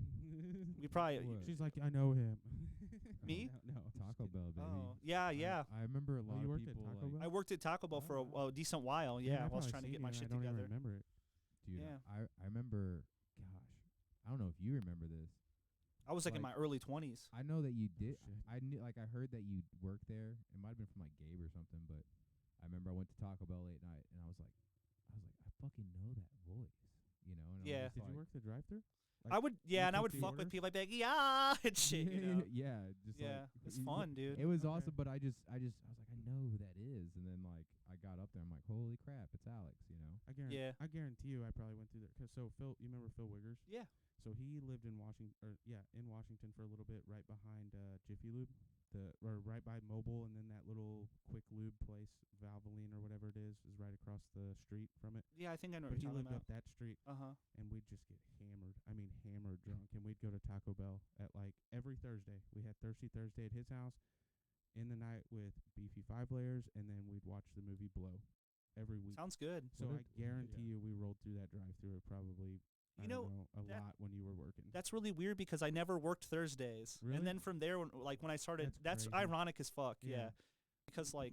We probably, What? She's like, I know him. Me? No. Taco Bell, baby. oh, yeah, yeah. I remember a lot you of worked at people Taco like, Bell? I worked at Taco Bell for a decent while, yeah, I've while I was probably trying to seen get my you and shit I don't together. even remember it. dude. Yeah. I remember. Gosh, I don't know if you remember this. I was like in Like- my early 20s. I know that you did. shit. I knew, like, I heard that you worked there. It might have been from like Gabe or something, but I remember I went to Taco Bell late night and I was like, I fucking know that voice, you know? And Yeah. I was Did like, you work the drive-thru? I would, yeah, and I took would the fuck with orders? people. I'd be like, yeah, and shit, you know? yeah, just Yeah, like, it's fun, dude. It was Okay. awesome, but I was like, I know who that is, and then like I got up there, I'm like, holy crap, it's Alex, you know? Yeah. I guarantee you, I probably went through there. Cause so Phil, you remember Phil Wiggers? Yeah. So he lived in Washington, in Washington for a little bit, right behind Jiffy Lube, or right by Mobile, and then that little quick lube place, Valvoline or whatever it is right across the street from it. Yeah, I think I know But what he you're talking lived about. up that street, Uh-huh. and we'd just get hammered. I mean, hammered drunk, and we'd go to Taco Bell at like every Thursday. We had Thirsty Thursday at his house, in the night with beefy 5 layers, and then we'd watch the movie Blow every week. Sounds good. So What I guarantee you, we rolled through that drive-through probably. You I know, don't know, a that- lot when you were working. That's really weird because I never worked Thursdays. Really? And then from there, when I started, That's that's crazy. ironic as fuck, Yeah. yeah. Because, like,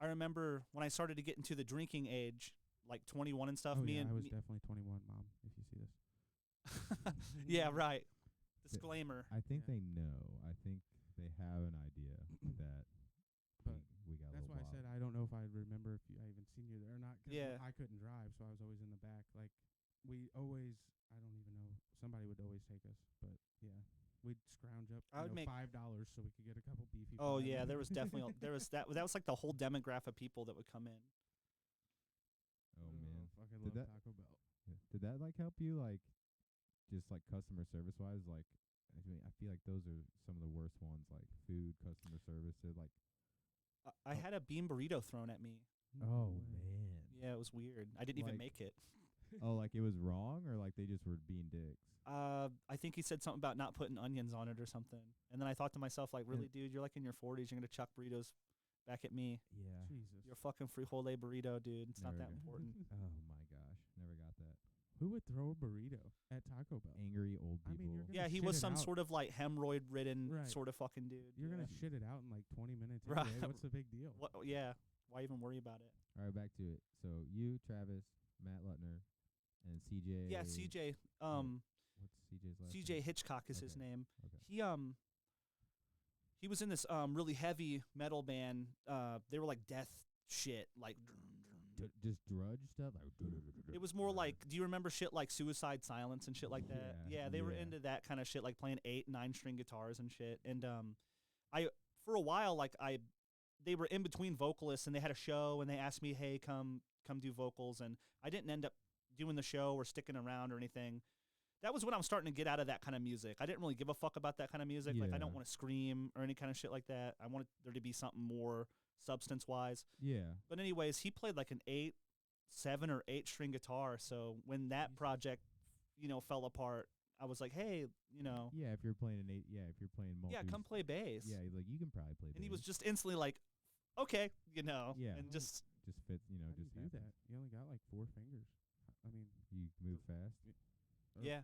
I remember when I started to get into the drinking age, like 21 and stuff, oh, me yeah, and I was me, definitely 21, Mom, if you see this. yeah, right. Disclaimer. I think Yeah. they know. I think they have an idea that But we got a That's little why I said I don't know if I remember if I even seen you there or not. 'Cause Yeah. I couldn't drive, so I was always in the back. Like, we always, I don't even know, somebody would always take us. But, yeah, we'd scrounge up I would make- $5 so we could get a couple beefy. Oh, 5 yeah, there layers. was definitely, that was like the whole demographic of people that would come in. Oh man, Fucking Did love that- Taco Bell. Yeah. Did that like help you like, just like customer service wise? Like, I mean, I feel like those are some of the worst ones. Like food, customer service. They're like, I had a bean burrito thrown at me. oh way. man. Yeah, it was weird. I didn't even Like- make it. Oh, like it was wrong, or like they just were being dicks. I think he said something about not putting onions on it or something. And then I thought to myself, like, really, dude, you're like in your 40s. You're going to chuck burritos back at me. Yeah. Jesus. You're a fucking frijole burrito, dude. It's not Never that got- important. Oh my gosh, never got that. Who would throw a burrito at Taco Bell? Angry old I mean, people. you're gonna Yeah, he shit was it some out. sort of like hemorrhoid-ridden Right. sort of fucking dude. You're yeah. going to shit it out in like 20 minutes Right. anyway. What's the big deal? What? Yeah. Why even worry about it? All right, back to it. So you, Travis, Matt Lutner, and CJ. Yeah, CJ. What's CJ's last CJ name? Hitchcock is his Okay. name. Okay. He was in this really heavy metal band. They were like death shit. Like Just drudge stuff. Like, it was more like, do you remember shit like Suicide Silence and shit like that? Yeah, Yeah, they were yeah. into that kind of shit, like playing 8, 9-string guitars and shit. And I for a while, like they were in between vocalists and they had a show and they asked me, hey, come do vocals, and I didn't end up doing the show or sticking around or anything. That was when I was starting to get out of that kind of music. I didn't really give a fuck about that kind of music. Like, I Yeah. don't want to scream or any kind of shit like that. I wanted there to be something more substance-wise. Yeah. But anyways, he played like an 7 or 8 string guitar. So when that Jesus. project, fell apart, I was like, hey, you know, Yeah, if you're playing if you're playing multi. yeah, come play bass. Yeah, like you can probably play bass. And he was just instantly like, okay, you know, Yeah. and just fits, you know, How do just you do happens. that? You only got like 4 fingers. I mean, You move fast. yeah,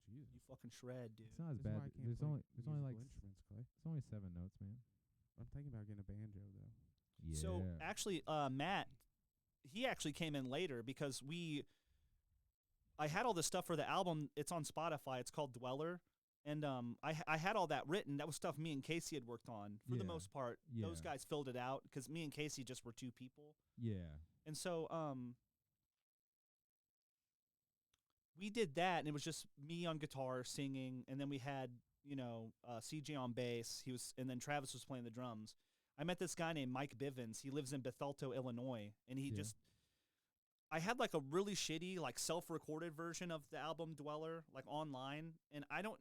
Jesus. you fucking shred, dude. It's not as This is why bad. I can't There's play only musical like instruments, Clay. it's only 7 notes, man. I'm thinking about getting a banjo though. Yeah. So actually, Matt, he actually came in later because I had all this stuff for the album. It's on Spotify. It's called Dweller. And I had all that written. That was stuff me and Casey had worked on. For the Yeah. most part, those Yeah. guys filled it out because me and Casey just were 2 people. Yeah. And so we did that, and it was just me on guitar singing, and then we had, you know, CJ on bass. And then Travis was playing the drums. I met this guy named Mike Bivens. He lives in Bethalto, Illinois, and he Yeah. just I had like a really shitty like self-recorded version of the album Dweller like online, and I don't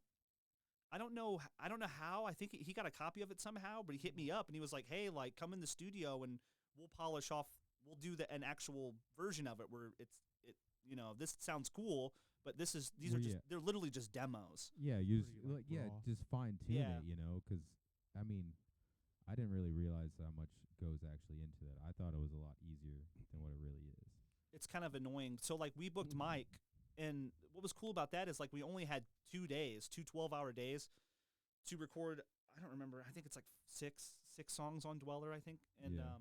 know how. I think he got a copy of it somehow, but he hit me up and he was like, "Hey, like come in the studio and we'll polish off. We'll do an actual version of it where you know, this sounds cool, but these Well, are just yeah. they're literally just demos." Yeah, Pretty, like, raw. just fine tune Yeah. it, you know, because I mean, I didn't really realize how much goes actually into that. I thought it was a lot easier than what it really is. It's kind of annoying. So like we booked Mike, and what was cool about that is like we only had 2 days, 2 12-hour days to record. I don't remember. I think it's like six songs on Dweller, I think. And Yeah.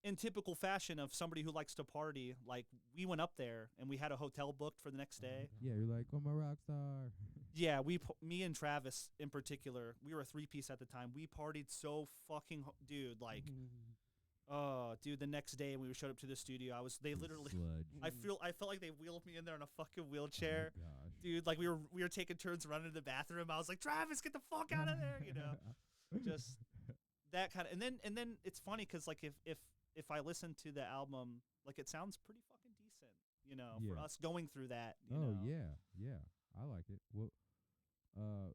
In typical fashion of somebody who likes to party, like we went up there and we had a hotel booked for the next day. Yeah, you're like, I'm a rock star. Yeah, me and Travis in particular, we were a 3-piece at the time. We partied so fucking dude, like oh, dude, the next day when we showed up to the studio, they literally Sludge. I felt like they wheeled me in there in a fucking wheelchair. Oh my gosh. Dude, like we were taking turns running to the bathroom. I was like, "Travis, get the fuck out of there," you know. Just that kind of and then it's funny cuz like if I listen to the album, like it sounds pretty fucking decent, you know, for Yeah. us going through that, you Oh know. yeah. I like it. Well,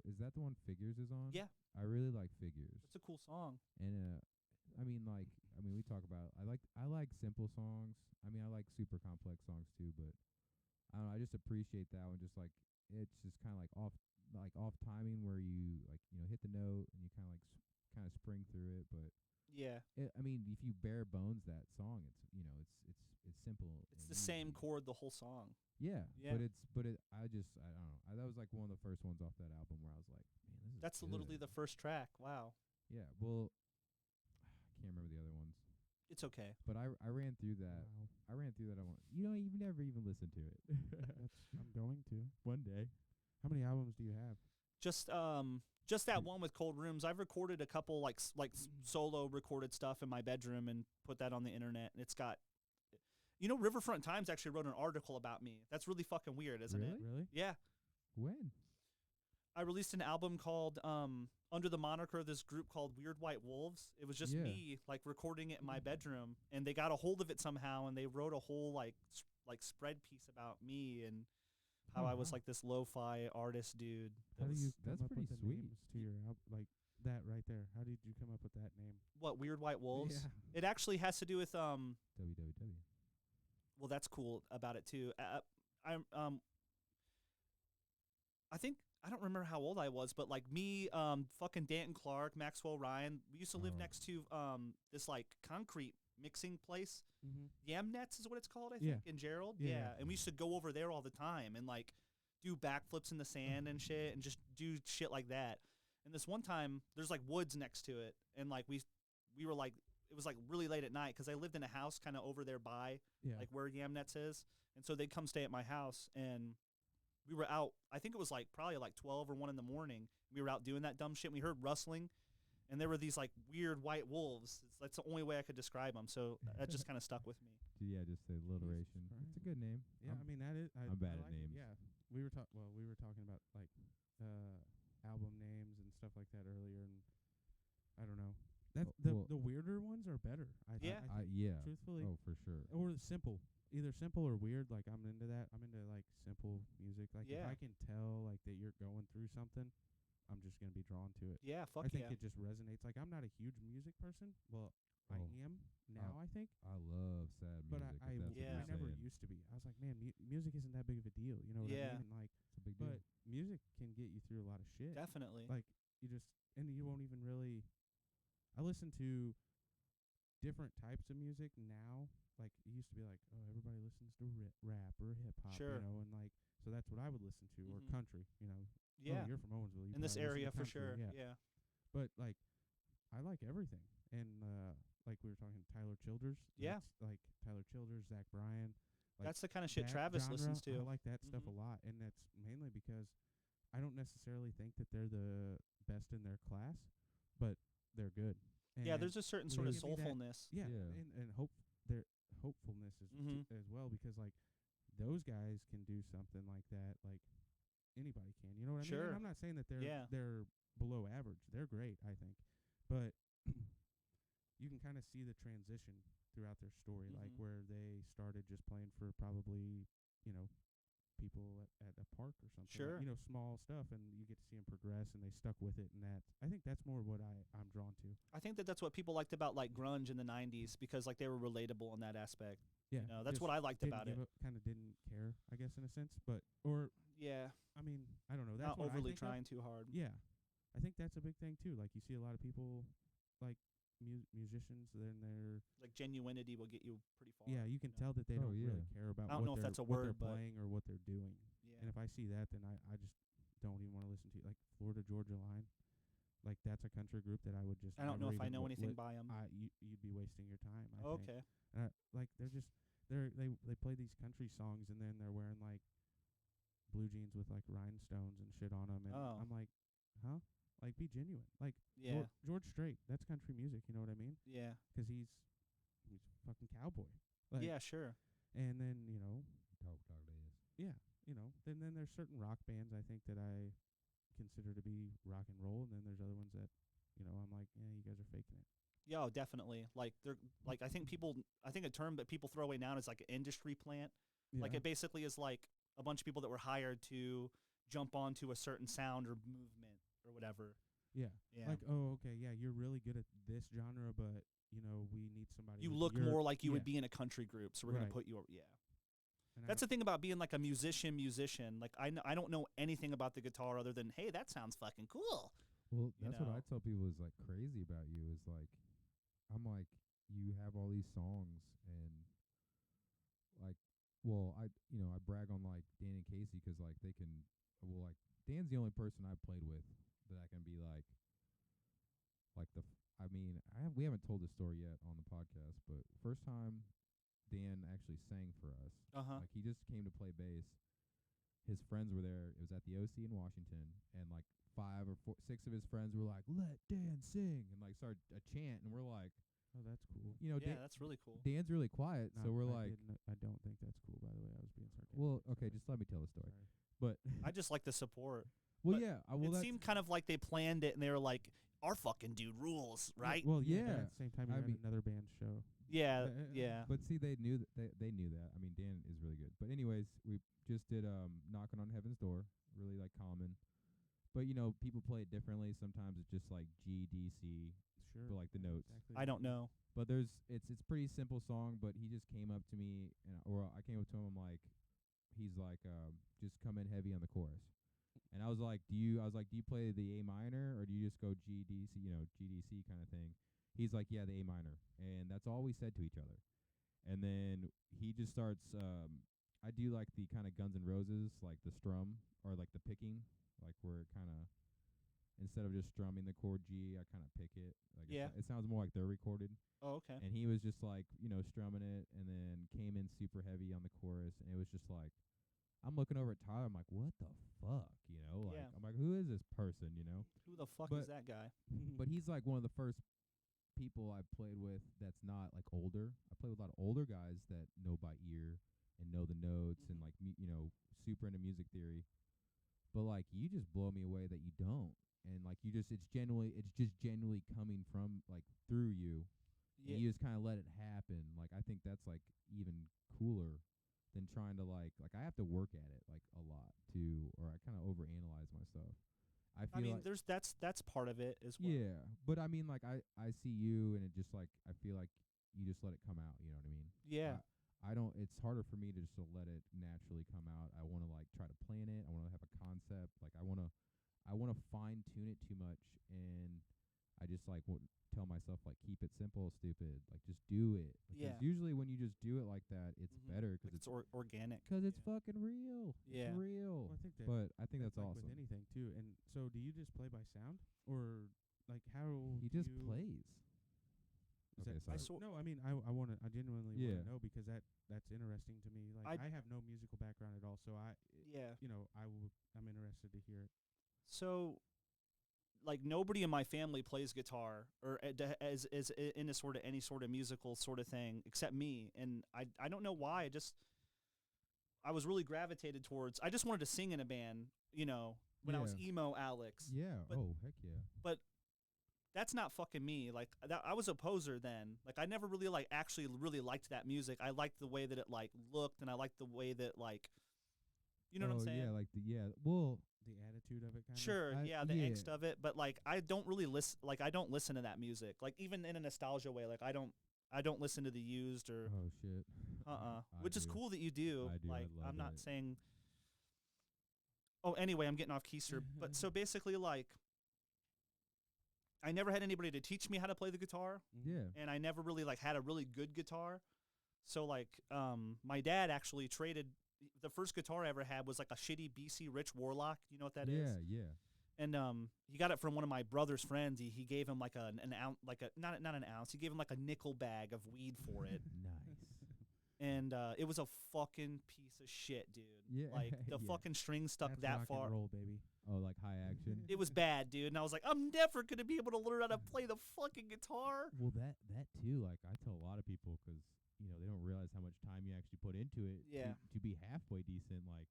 is that the one Figures is on? Yeah. I really like Figures. It's a cool song. And we talk about I like simple songs. I mean, I like super complex songs too, but I don't know, I just appreciate that one. Just like it's just kind of like off timing where you like, you know, hit the note and you kind of kind of spring through it, but Yeah. I mean, if you bare bones that song, it's, you know, it's simple. It's and the same easy. chord the whole song. Yeah. Yeah. But I don't know. That was like one of the first ones off that album where I was like, man, this is That's good. literally the first track. Wow. Yeah. Well, I can't remember the other ones, It's okay. but I ran through that. Wow. I ran through that. You've never even listened to it. I'm going to. One day. How many albums do you have? Just that one with Cold Rooms. I've recorded a couple like solo recorded stuff in my bedroom and put that on the internet. And it's got, you know, Riverfront Times actually wrote an article about me. That's really fucking weird, isn't it? Really? Yeah. When? I released an album called under the moniker of this group called Weird White Wolves. It was just Yeah. me like recording it in my bedroom, and they got a hold of it somehow, and they wrote a whole like spread piece about me and how I was like this lo-fi artist dude. How do you That's come up pretty with the sweet. names to your like that right there? How did you come up with that name? What, Weird White Wolves? Yeah. It actually has to do with www. well, that's cool about it too. I think I don't remember how old I was, but like me, fucking Danton Clark, Maxwell Ryan, we used to live Oh. next to this like concrete mixing place. Mm-hmm. Yam Nets is what it's called, I Yeah. think, in Gerald. Yeah, Yeah, yeah. and we used to go over there all the time and like do backflips in the sand and shit, and just do shit like that. And this one time, there's like woods next to it, and like we were like, it was like really late at night because I lived in a house kind of over there by Yeah. like where Yam Nets is, and so they'd come stay at my house, and we were out. I think it was like probably like 12 or 1 in the morning. We were out doing that dumb shit. And we heard rustling, and there were these like weird white wolves. That's the only way I could describe them. So that just kind of stuck with me. Yeah, just the alliteration. Christ. It's a good name. Yeah, I mean that is. I'm bad I at like it. names. Yeah, we were talking about like album names and stuff like that earlier, and I don't know. That Well- the weirder ones are better. Yeah. Yeah. Truthfully, Oh, for sure. or simple. Either simple or weird. Like I'm into that. I'm into like simple music. Like if Yeah. I can tell like that you're going through something, I'm just gonna be drawn to it. Yeah, fuck I think yeah. it just resonates. Like I'm not a huge music person. Well, I Oh. am now. I think. I love sad music. But if I that's what Yeah. you're never saying. used to be. I was like, man, music isn't that big of a deal. You know what I mean? And like, It's a big deal. but music can get you through a lot of shit. Definitely. Like and you won't even really. I listen to different types of music now. Like it used to be like, oh, everybody listens to rap or hip hop, Sure. you know, and like so that's what I would listen to or Mhm. country, you know. Yeah. Oh, you're from Owensville. You In this probably listen area to for country, sure. Yeah. Yeah. But like, I like everything, and like we were talking, Tyler Childers. Yeah. Like Tyler Childers, Zach Bryan. Like That's the kind of shit that Travis genre, listens to. I like that stuff a Mhm. lot, and that's mainly because I don't necessarily think that they're the best in their class, but they're good. Yeah, And there's a certain they sort of give me that- soulfulness. yeah, Yeah. and their hopefulness is Mhm. as well, because like those guys can do something like that, like anybody can. You know what I mean? Sure. And I'm not saying that Yeah. they're below average. They're great, I think, but you can kind of see the transition throughout their story, like Mhm. where they started just playing for probably, you know, people at a park or something. Sure. Like, you know, small stuff, and you get to see them progress, and they stuck with it, and I think that's more what I'm drawn to. I think that's what people liked about like grunge in the 90s because like they were relatable in that aspect. Yeah, know, that's what I liked about it. Kind of didn't care, I guess, in a sense, or Yeah. I mean, I don't know. That's Not what I overly think of. trying too hard. Yeah, I think that's a big thing too. Like you see a lot of people, like musicians, they're Like genuinity will get you pretty far. yeah, you can know? tell that they Oh, don't yeah. really care about I don't know what if they're that's a what word, they're but- playing or what they're doing. Yeah. And if I see that, then I just don't even want to listen to it. Like Florida Georgia Line, like that's a country group that I would just. I don't know never if I even know wa- anything li- by 'em. You'd be wasting your time. I think. Okay. Like they play these country songs, and then they're wearing like blue jeans with like rhinestones and shit on them, and Oh. I'm like, huh? Like be genuine. Like Yeah. George Strait, that's country music. You know what I mean? Yeah. 'Cause he's a fucking cowboy. Like, Yeah, sure. And then Dog days. yeah, and then there's certain rock bands I think that I consider to be rock and roll, and then there's other ones that, I'm like, yeah, you guys are faking it. Yeah, oh, definitely. Like they're like I think a term that people throw away now is like an industry plant. Like Yeah. it basically is like a bunch of people that were hired to jump onto a certain sound or movement or whatever. Yeah. Yeah. Like, oh, okay, yeah, you're really good at this genre, but we need somebody. You with look your- more like you would yeah. be in a country group, so we're gonna Right. put you. Yeah. And That's the thing about being like a musician. Like I don't know anything about the guitar other than hey, that sounds fucking cool. Well, that's what know? I tell people is like crazy about you is like, I'm like, you have all these songs and like, well, I brag on like Dan and Casey 'cause like they can, well, like Dan's the only person I've played with that I can be like we haven't told this story yet on the podcast, but first time Dan actually sang for us. Uh-huh. Like he just came to play bass. His friends were there. It was at the OC in Washington, and like 6 of his friends were like, "Let Dan sing," and like started a chant, and we're like, oh, that's cool. you know, Yeah, that's really cool. Dan's really quiet, so we're like, I don't think that's cool. By the way, I was being sarcastic. well, okay, Sorry. just let me tell the story. Sorry. But I just like the support. well, but yeah, It seemed kind of like they planned it and they were like, our fucking dude rules, right? Well, yeah. Yeah. At the same time, you're I at mean- another band's show. Yeah, yeah. But see, they knew that they knew that. I mean, Dan is really good. But anyways, we just did knocking on heaven's door, really like common. But people play it differently. Sometimes it's just like G D C Sure. for like the notes. Exactly. I don't know. But it's pretty simple song. But he just came up to me or I came up to him. I'm like, he's like, just come in heavy on the chorus. And I was like, do you play the A minor or do you just go G D C, GDC kind of thing? He's like, yeah, the A minor. And that's all we said to each other. And then he just starts, I do like the kind of Guns N' Roses, like the strum or like the picking, like where it kind of, instead of just strumming the chord G, I kind of pick it. Like Yeah. It sounds more like they're recorded. Oh, okay. And he was just like, strumming it and then came in super heavy on the chorus. And it was just like, I'm looking over at Tyler. I'm like, what the fuck? Yeah. I'm like, who is this person? Who the fuck But- is that guy? But he's like one of the first people I've played with that's not like older. I play with a lot of older guys that know by ear and know the notes and like super into music theory. But like you just blow me away that you don't. And like it's just genuinely coming from like through you. Yeah. And you just kind of let it happen. Like I think that's like even cooler than trying to like I have to work at it like a lot too, or I kind of overanalyze my stuff. I feel like, there's that's part of it as well. yeah, but I mean, like I see you, and it just like I feel like you just let it come out. You know what I mean? Yeah. it's harder for me to just to let it naturally come out. I want to like try to plan it. I want to have a concept. Like I want to fine tune it too much, and I just like tell myself like keep it simple, stupid. Like just do it. Because usually when you just do it like that, it's better because it's organic. Because it's fucking real. Yeah. It's real. Well, I think that's like awesome. with anything too. And so, do you just play by sound, or like how He just plays. Is Okay, that, sorry. no, I mean, I genuinely want to know, because that's interesting to me. Like, I have no musical background at all, so I'm interested to hear it. So, like, nobody in my family plays guitar or as in a sort of any sort of musical sort of thing except me, and I don't know why. I was really gravitated towards. I just wanted to sing in a band, when I was emo Alex. Yeah. But, heck yeah. But that's not fucking me. Like I was a poser then. Like I never really actually really liked that music. I liked the way that it looked, and I liked the way that you know what I'm saying? Yeah, like the attitude of it kind of. Sure, the angst of it, but I don't really listen. I don't listen to that music. Like even in a nostalgia way. Like I don't listen to the Used or. Oh shit. Which is cool that you do. I do. Like I love I'm not it. saying. Oh, anyway, I'm getting off key, sir. But so basically, I never had anybody to teach me how to play the guitar. Yeah. And I never really had a really good guitar. So my dad actually traded the first guitar I ever had was a shitty BC Rich Warlock. You know what that is? Yeah. And he got it from one of my brother's friends. He gave him an ounce, not an ounce. He gave him a nickel bag of weed for it. Nice. And it was a fucking piece of shit, dude. Yeah. The fucking string stuck That's that rock far. and roll, baby. Oh, like high action. It was bad, dude. And I was like, I'm never gonna be able to learn how to play the fucking guitar. Well, that too. Like I tell a lot of people, because they don't realize how much time you actually put into it. Yeah. To be halfway decent, like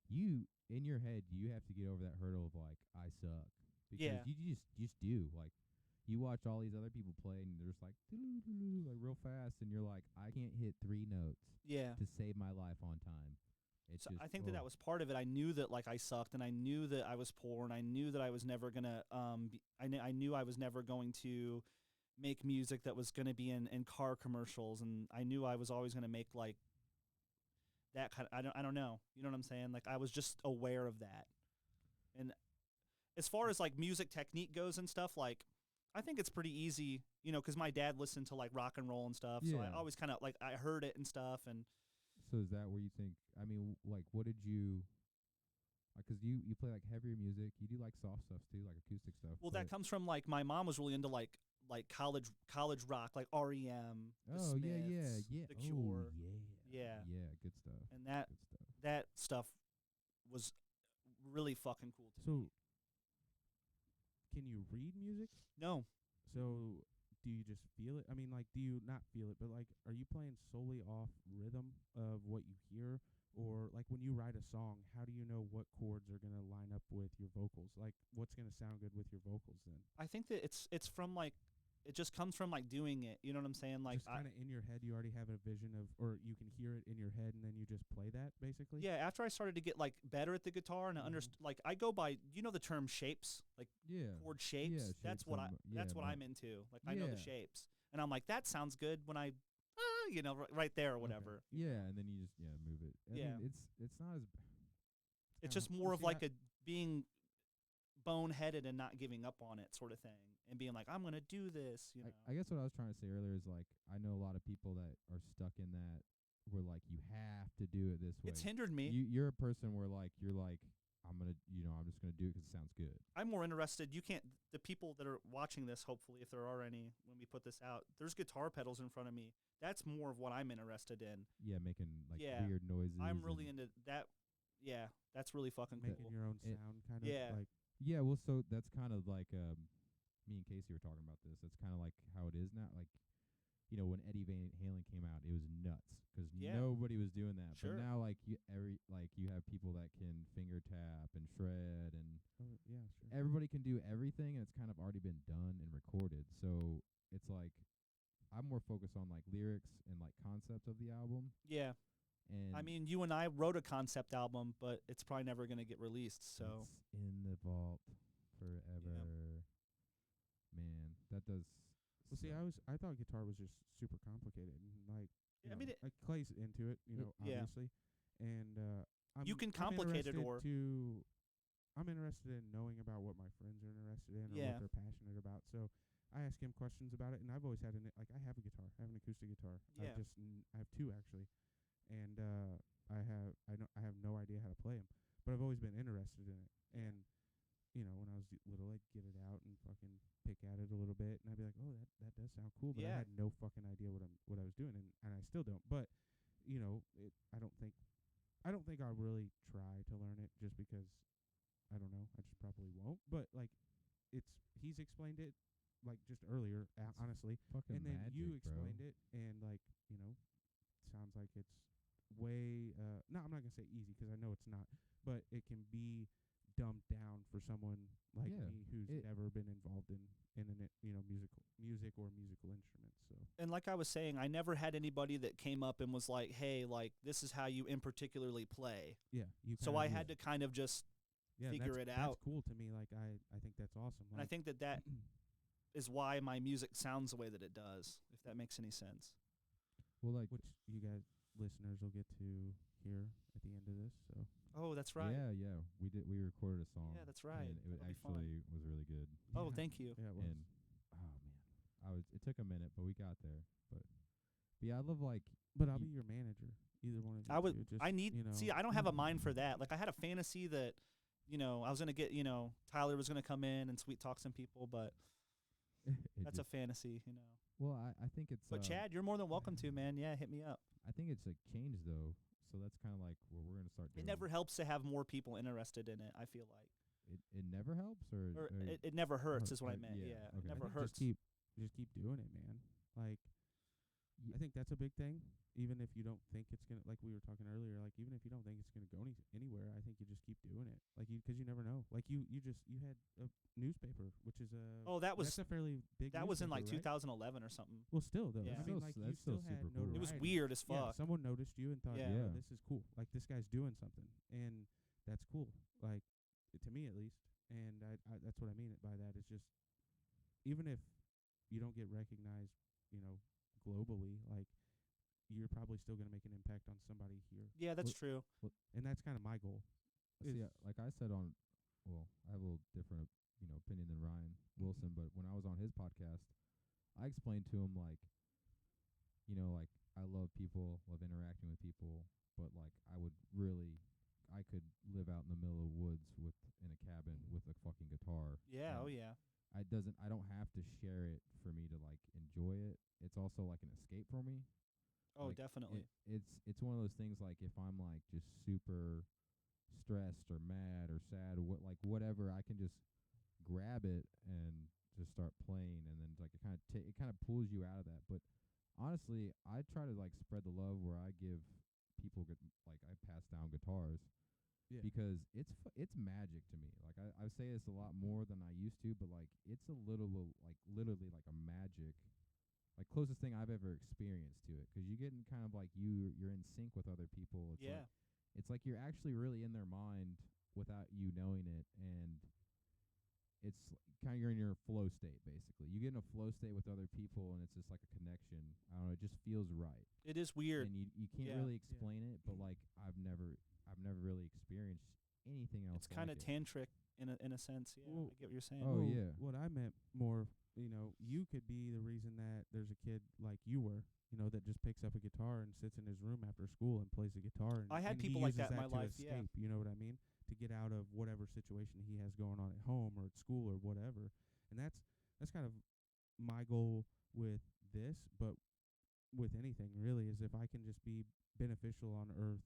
you in your head, you have to get over that hurdle of I suck. Because you just do. Like you watch all these other people play, and they're just like real fast, and you're like, I can't hit 3 notes. Yeah. To save my life on time. So I think that was part of it. I knew that I sucked, and I knew that I was poor, and I knew that I was never gonna. I knew I was never going to make music that was gonna be in car commercials, and I knew I was always gonna make that kind of. I don't know. You know what I'm saying? I was just aware of that. And as far as music technique goes and stuff, I think it's pretty easy. Because my dad listened to rock and roll and stuff, so I always kind of I heard it and stuff and. So is that where you think? I mean, what did you? Because you play heavier music, you do soft stuff too, acoustic stuff. Well, that comes from my mom was really into college rock, REM. The Smiths, yeah. The Cure. Yeah, good stuff. And good stuff. that stuff was really fucking cool to me. So, can you read music? No. So. Do you just feel it? I mean, do you not feel it, but are you playing solely off rhythm of what you hear? Or when you write a song, how do you know what chords are going to line up with your vocals? What's going to sound good with your vocals then? I think that it's from it just comes from doing it. You know what I'm saying? Just kind of in your head, you already have a vision of, or you can hear it in your head, and then you just play that basically. Yeah. After I started to get better at the guitar and I understand, I go by the term shapes, chord shapes. Yeah, that's what I'm into. I know the shapes, and I'm like, that sounds good when I, right there or whatever. Okay. Yeah, and then you just move it. I mean, it's not as. It's just more of a being boneheaded and not giving up on it sort of thing. And being I'm going to do this, I guess what I was trying to say earlier is I know a lot of people that are stuck in that where you have to do it this way. It's hindered me. You're a person where you're I'm going to, I'm just going to do it because it sounds good. I'm more interested. The people that are watching this, hopefully, if there are any, when we put this out, there's guitar pedals in front of me. That's more of what I'm interested in. Yeah, making weird noises. I'm really into that. Yeah, that's really fucking cool. Making your own sound kind of. Yeah. Yeah, well, so that's kind of me and Casey were talking about this. That's kind of how it is now. When Eddie Van Halen came out, it was nuts because nobody was doing that. Sure. But now, you have people that can finger tap and shred, and sure. everybody can do everything, and it's kind of already been done and recorded. So it's I'm more focused on lyrics and concept of the album. Yeah. And I mean, you and I wrote a concept album, but it's probably never going to get released. So it's in the vault forever. Yeah. Man, that does. Well, see, I thought guitar was just super complicated. And you I know, mean, like Clay's into it, you know, yeah. obviously, and You can complicate it, or I'm interested in knowing about what my friends are interested in or Yeah. what they're passionate about. So I ask him questions about it, and I've always had like I have a guitar, I have an acoustic guitar. Yeah. I have two actually, and I have no idea how to play them, but I've always been interested in it. And you know, when I was little, I'd get it out and fucking pick at it a little bit, and I'd be like, oh, that does sound cool, but I Yeah. had no fucking idea what I was doing, and I still don't. But you know, I don't think I'll really try to learn it just because I don't know. I just probably won't. But like, he's explained it like just earlier, honestly, Fucking and then magic, you bro. explained it, and like, you know, sounds like it's way. No, I'm not gonna say easy because I know it's not, but it can be dumbed down for someone like Yeah, me who's never been involved in an you know music or musical instruments. So and like I was saying, I never had anybody that came up and was like, "Hey, like this is how you in particularly play." yeah, So I had to kind of just figure it out. That's cool to me. Like I think that's awesome. And I think that is why my music sounds the way that it does, if that makes any sense. Well, like, which you guys listeners will get to hear at the end of this. So Oh, that's right. yeah, we recorded a song. Yeah, that's right. And it That'll be fun. actually was really good. Oh, thank you. Yeah, it was. And oh man, it took a minute, but we got there. But yeah, I love like. But I'll be your manager. Either one of you. I would. Just, I need. you know, See, I don't have a mind for that. Like I had a fantasy that, you know, I was gonna get. You know, Tyler was gonna come in and sweet talk some people, but that's a fantasy. You know. Well, I think it's. But Chad, you're more than welcome to, man. Yeah, hit me up. I think it's a change though, so that's kind of like where we're gonna start. It never helps to have more people interested in it. I feel like. It never helps, or it never hurts is what I meant. yeah, Yeah, okay. it never I think hurts. Just keep doing it, man. Like, I think that's a big thing. Even if you don't think it's gonna, like we were talking earlier, like even if you don't think it's gonna go anywhere, I think you just keep doing it. Like because you never know. Like you had a newspaper, which is a that's a fairly big. That was in like right? 2011 or something. Well, still though, Yeah. I mean, like you That's still still had super cool. It was notoriety. weird as Yeah, fuck. someone noticed you and thought, Yeah. yeah, Yeah. this is cool. Like this guy's doing something, and that's cool. Like to me at least. And I that's what I mean by that is just even if you don't get recognized, you know, globally, like you're probably still going to make an impact on somebody here. Yeah, that's true. And that's kind of my goal. See, like I said I have a little different, opinion than Ryan Wilson, but when I was on his podcast, I explained to him like I love people, love interacting with people, but like I could live out in the middle of the woods in a cabin with a fucking guitar. Yeah. and Oh yeah. I don't have to share it for me to like enjoy it. It's also like an escape for me. Oh, Like, definitely. It's one of those things like if I'm like just super stressed or mad or sad or whatever, I can just grab it and just start playing, and then like it kind of pulls you out of that. But honestly, I try to like spread the love where I give people I pass down guitars. Yeah. Because it's magic to me. Like I say this a lot more than I used to, but like it's a little like literally like a magic, like closest thing I've ever experienced to it. Because you get in kind of like you're in sync with other people. It's like you're actually really in their mind without you knowing it, and it's kind of you're in your flow state basically. You get in a flow state with other people, and it's just like a connection. I don't know. It just feels right. It is weird. And you can't really explain it, but like I've never really experienced anything else. It's kind of like tantric in a sense. Yeah, Well, I get what you're saying. Oh, yeah. What I meant more, you could be the reason that there's a kid like you were, that just picks up a guitar and sits in his room after school and plays the guitar. And, I had and people he like uses that in my to life, yeah. escape, you know what I mean? To get out of whatever situation he has going on at home or at school or whatever. And that's kind of my goal with this, but with anything really, is if I can just be beneficial on earth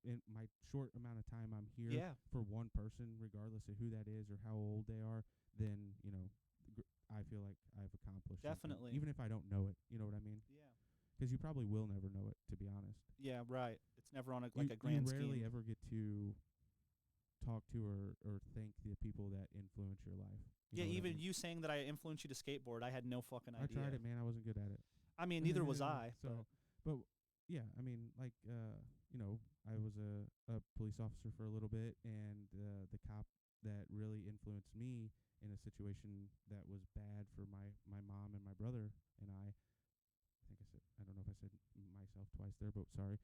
in my short amount of time I'm here for one person, regardless of who that is or how old they are, then I feel like I've accomplished Definitely. something, even if I don't know it. You know what I mean? Yeah. Because you probably will never know it, to be honest. Yeah, right. It's never on a You grand rarely scheme. ever get to talk to or thank the people that influence your life. Yeah, know what I even mean? you saying that I influenced you to skateboard, I had no fucking idea. I tried it, man. I wasn't good at it. I mean, neither was I. So, but yeah, I mean, like, I was a police officer for a little bit, and the cop that really influenced me in a situation that was bad for my mom and my brother and I think I don't know if I said myself twice there, but sorry.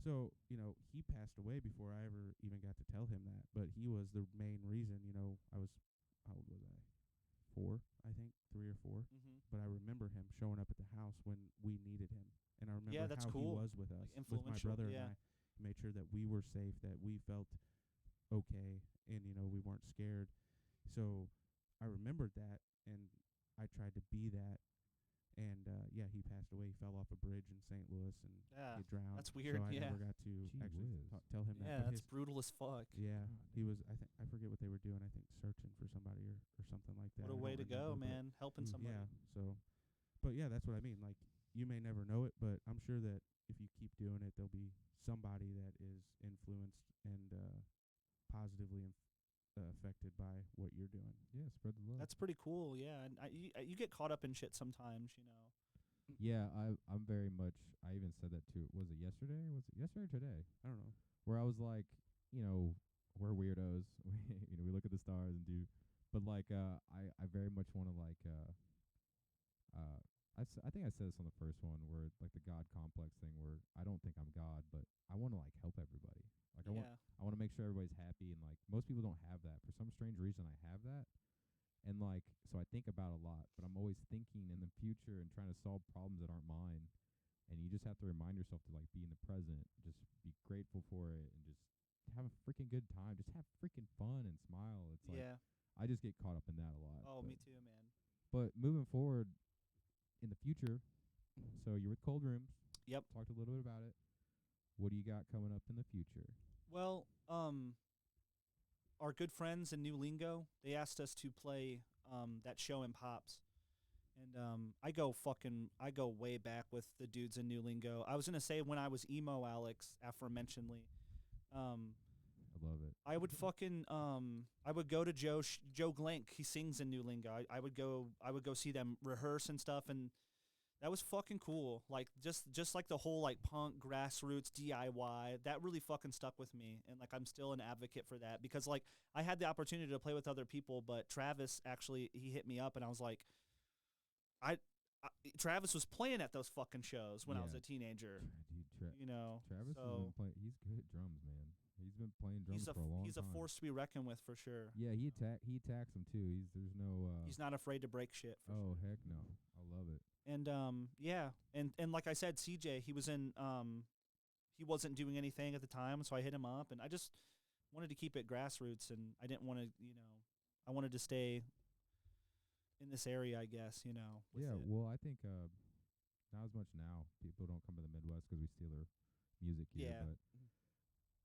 So, he passed away before I ever even got to tell him that. But he was the main reason, I was, how old was I? 4, I think, 3 or 4. Mm-hmm. But I remember him showing up at the house when we needed him. And I remember Yeah, that's how cool. he was with us, Like with my influential, brother yeah. and I. He made sure that we were safe, that we felt okay, and, we weren't scared. So I remembered that, and I tried to be that. And, he passed away. He fell off a bridge in St. Louis, and Yeah, he drowned. that's weird, So I yeah. never got to Gee actually whiz. tell him that. Yeah, But that's brutal as fuck. yeah, God he damn. was, I forget what they were doing. I think searching for somebody or something like that. What a I way don't to go, remember, but man. Helping somebody. yeah, so, but yeah, that's what I mean. Like, you may never know it, but I'm sure that if you keep doing it, there'll be somebody that is influenced and positively affected by what you're doing. Yeah, spread the love. That's pretty cool, yeah. And you get caught up in shit sometimes, Yeah, I'm very much. I even said that too. Was it yesterday? Was it yesterday or today? I don't know. Where I was like, we're weirdos. We look at the stars and do. But like, I very much want to like, I think I said this on the first one where like the God complex thing where I don't think I'm God, but I want to like help everybody. Like Yeah. I want to make sure everybody's happy, and like most people don't have that. For some strange reason, I have that. And like, so I think about a lot, but I'm always thinking in the future and trying to solve problems that aren't mine. And you just have to remind yourself to like be in the present, just be grateful for it, and just have a freaking good time. Just have freaking fun and smile. It's like, Yeah. I just get caught up in that a lot. Oh, but, me too, man. But moving forward in the future, so you're with Cold Rooms. Yep. Talked a little bit about it. What do you got coming up in the future? Well, our good friends in New Lingo, they asked us to play that show in Pops. And I go way back with the dudes in New Lingo. I was going to say when I was emo Alex, aforementionedly, I love it. I would fucking I would go to Joe Glenk. He sings in New Lingo. I would go see them rehearse and stuff, and that was fucking cool. Like just like the whole like punk grassroots DIY, that really fucking stuck with me, and like I'm still an advocate for that because like I had the opportunity to play with other people, but Travis actually he hit me up and I was like, Travis was playing at those fucking shows when I was Yeah. a teenager. Dude, Travis has so been playing. He's good at drums, man. He's been playing drums for a long time. he's a force to be reckoned with for sure. Yeah, he attacks him too. There's no. He's not afraid to break shit. For Oh sure. heck no! I love it. And and like I said, CJ, he was in he wasn't doing anything at the time, so I hit him up, and I just wanted to keep it grassroots, and I didn't want to, I wanted to stay in this area, I guess, with Yeah, it. well, I think not as much now. People don't come to the Midwest because we steal their music here. Yeah. But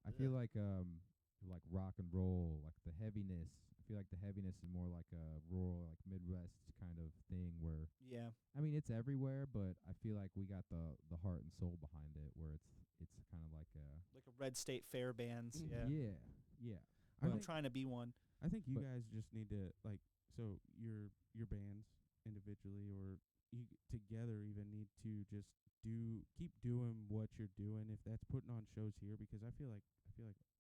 I feel like rock and roll, like the heaviness. I feel like the heaviness is more like a rural, like Midwest kind of thing where. Yeah. I mean, it's everywhere, but I feel like we got the heart and soul behind it, where it's kind of like a Red State Fair bands. Yeah. yeah. I'm trying to be one. I think you But- guys just need to so your bands individually or you together even need to just keep doing what you're doing if that's putting on shows here because I feel like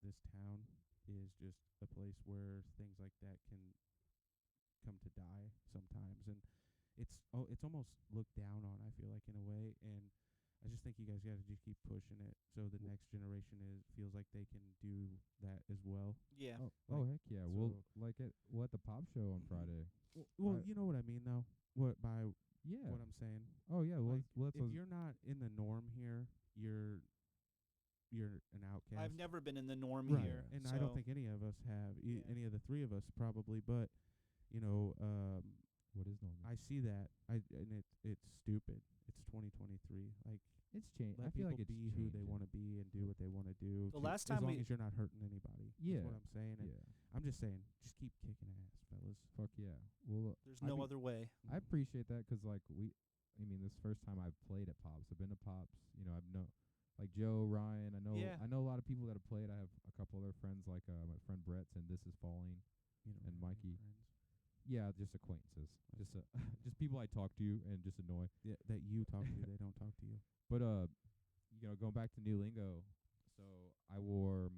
this town is just a place where things like that can come to die sometimes and it's almost looked down on I feel like in a way and I just think you guys got to just keep pushing it so the next generation feels like they can do that as well. Yeah. Oh heck yeah! We'll so- at the pop show on Friday. Well, you know what I mean though. What Yeah. I'm saying. Oh yeah. Well, Like, if you're not in the norm here, you're an outcast. I've never been in the norm Right. here. And so I don't think any of us have. Yeah. Any of the three of us probably, but what is normal? I see that. And it's stupid. It's 2023. Like It's changed. I let feel people like it's be who they changing. want to be and do what they want to do. The last time as long we- as you're not hurting anybody. Yeah. Is what I'm saying. And Yeah. I'm just saying, just keep kicking ass, fellas. Fuck yeah. Well, there's no other way. I appreciate that because like this first time I've played at Pops. I've been to Pops. I've known like Joe, Ryan. I know Yeah. I know a lot of people that have played. I have a couple other friends like my friend Brett's and This Is Falling. You know, And have any Mikey. friends. Yeah, just acquaintances. Just just people I talk to and just annoy. Yeah, that you talk to, they don't talk to you. But going back to New Lingo, so I wore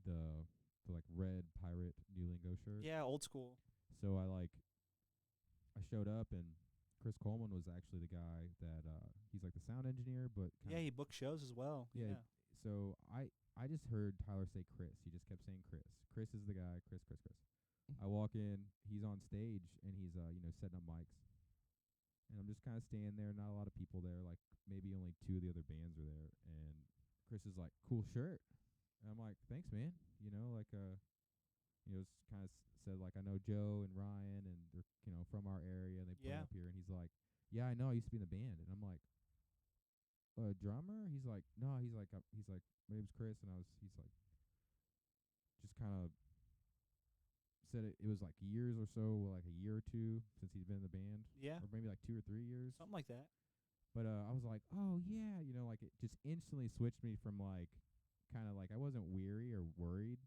the like red pirate New Lingo shirt. Yeah, old school. So I showed up and Chris Coleman was actually the guy that he's like the sound engineer, but Yeah, he booked shows as well. Yeah. Yeah. So I just heard Tyler say Chris. He just kept saying Chris. Chris is the guy. Chris, Chris, Chris. I walk in. He's on stage and he's setting up mics. And I'm just kind of standing there. Not a lot of people there. Like maybe only 2 of the other bands are there. And Chris is like, "Cool shirt." And I'm like, "Thanks, man." Kind of said like, "I know Joe and Ryan and they're from our area and they play Yeah. up here." And he's like, "Yeah, I know. I used to be in the band." And I'm like, "A drummer?" He's like, "No." He's like, "My name's Chris." And he's like, just kind of said it was like years or so, like a year or 2 since he's been in the band. Yeah. Or maybe like 2 or 3 years. Something like that. But I was like, "Oh yeah," like it just instantly switched me from like kind of like I wasn't weary or worried,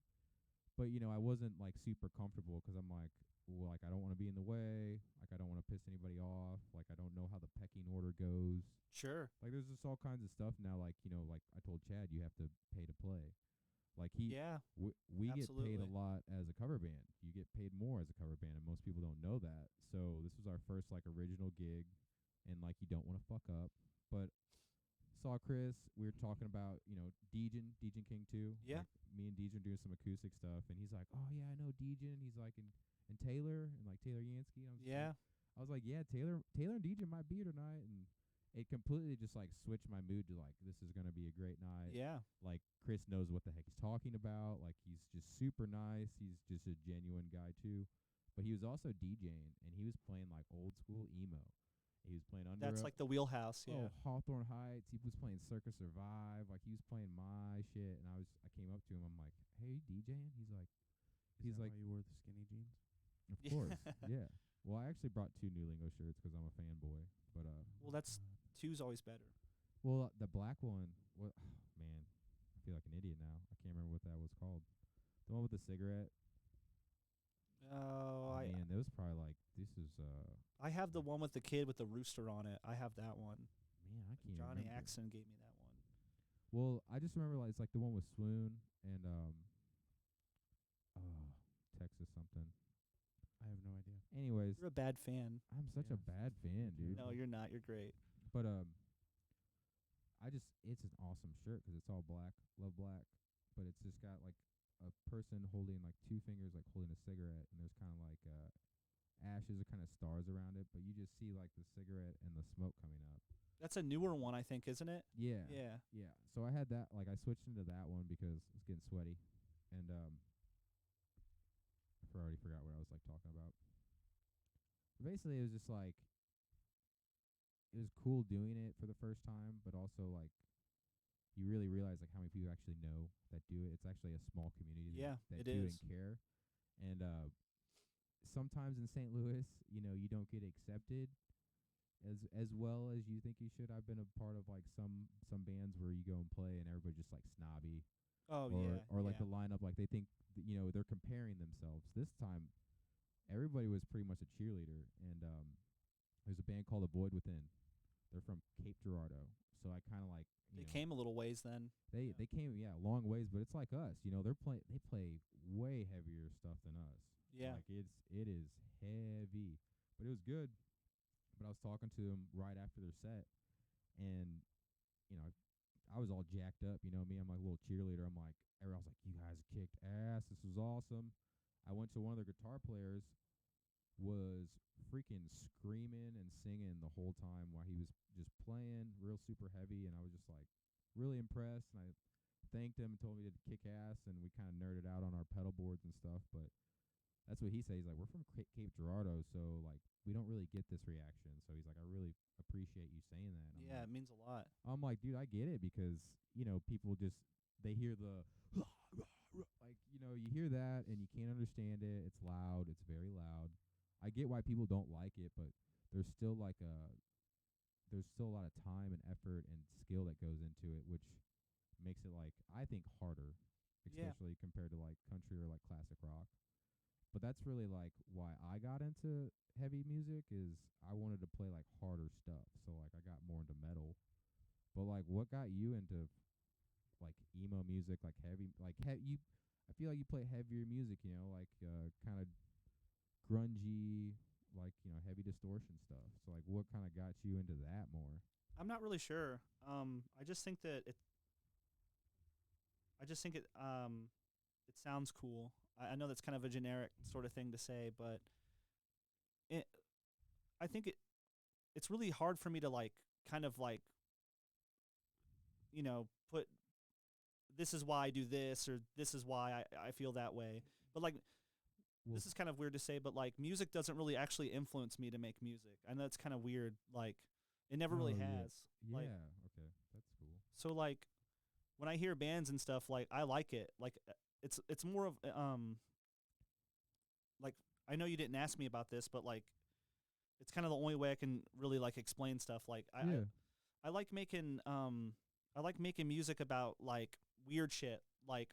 but I wasn't like super comfortable because I'm like, well, like I don't want to be in the way, like I don't want to piss anybody off, like I don't know how the pecking order goes. Sure. Like there's just all kinds of stuff now. Like like I told Chad, you have to pay to play. Like Yeah. we get paid a Absolutely. lot as a cover band. You get paid more as a cover band, and most people don't know that. So this was our first like original gig, and like you don't want to fuck up. But saw Chris. We were talking about Dejan King too. Yeah. Like, me and Dejan doing some acoustic stuff, and he's like, "Oh yeah, I know Dejan." He's like, and Taylor and like Taylor Yansky. And Yeah. I was like, "Yeah, Taylor and Dejan might be here tonight," and it completely just like switched my mood to like this is gonna be a great night. Yeah. Like Chris knows what the heck he's talking about. Like he's just super nice. He's just a genuine guy too. But he was also DJing and he was playing like old school emo. He was playing Under That's like the wheelhouse. Yeah. Hawthorne Heights. He was playing Circus Survive. Like he was playing my shit. And I came up to him. I'm like, "Hey, DJing?" He's like, Is that why you wore the skinny jeans? "Of course, yeah." Well, I actually brought 2 New Lingo shirts because I'm a fanboy. But Well, that's two's always better. well, the black one. What? Man, I feel like an idiot now. I can't remember what that was called. The one with the cigarette. Oh, Man, that was probably like this is I have the one with the kid with the rooster on it. I have that one. man, I can't Johnny remember. Axon gave me that one. Well, I just remember like it's like the one with Swoon and Texas something. I have no idea. Anyways, You're a bad fan. I'm such a Yes. bad fan, dude. No, you're not. You're great. But it's an awesome shirt 'cause it's all black, love black, but it's just got like a person holding like 2 fingers like holding a cigarette, and there's kind of like ashes or kind of stars around it, but you just see like the cigarette and the smoke coming up. That's a newer one, I think, isn't it? Yeah. Yeah. Yeah. So I had that, like I switched into that one because it's getting sweaty, and I already forgot what I was like talking about. But basically, it was just like it was cool doing it for the first time, but also like you really realize like how many people actually know that do it. It's actually a small community Yeah, that it do is. and care. And sometimes in St. Louis, you don't get accepted as well as you think you should. I've been a part of like some bands where you go and play and everybody just like snobby. Oh, or yeah. or like yeah. the lineup, like they think they're comparing themselves. This time, everybody was pretty much a cheerleader, and there's a band called The Void Within. They're from Cape Girardeau, so I kind of like They came a little ways then. they came long ways, but it's like us, they play way heavier stuff than us. Yeah. Like it is heavy, but it was good. But I was talking to them right after their set, and I was all jacked up, me. I'm like a little cheerleader. I'm like, everyone's like, "You guys kicked ass. This was awesome." I went to one of their guitar players, was freaking screaming and singing the whole time while he was just playing real super heavy, and I was just like really impressed, and I thanked him and told me to kick ass, and we kind of nerded out on our pedal boards and stuff. But that's what he said. He's like, "We're from Cape Girardeau, so like we don't really get this reaction." So he's like, "I really appreciate you saying that." And Yeah, it means a lot. I'm like, "Dude, I get it because people just they hear the like you hear that and you can't understand it. It's loud. It's very loud. I get why people don't like it, but there's still like there's still a lot of time and effort and skill that goes into it, which makes it like I think harder, Yeah. especially compared to like country or like classic rock. But that's really like why I got into heavy music is I wanted to play like harder stuff. So like I got more into metal. But like what got you into like emo music, like heavy, like I feel like you play heavier music, like kind of grungy, like, you know, heavy distortion stuff. So like, what kind of got you into that more? I'm not really sure. I just think that it sounds cool. I know that's kind of a generic sort of thing to say, but it, I think it's really hard for me to like kind of like, you know, put this is why I do this or this is why I feel that way. But like Well, this is kind of weird to say, but like music doesn't really actually influence me to make music. I know it's kind of weird. Like it never really oh, yeah. has. Yeah. Like, Okay. That's cool. so like when I hear bands and stuff, like I like it. Like it's more of like I know you didn't ask me about this, but like it's kind of the only way I can really like explain stuff. Like Yeah. I like making music about like weird shit. Like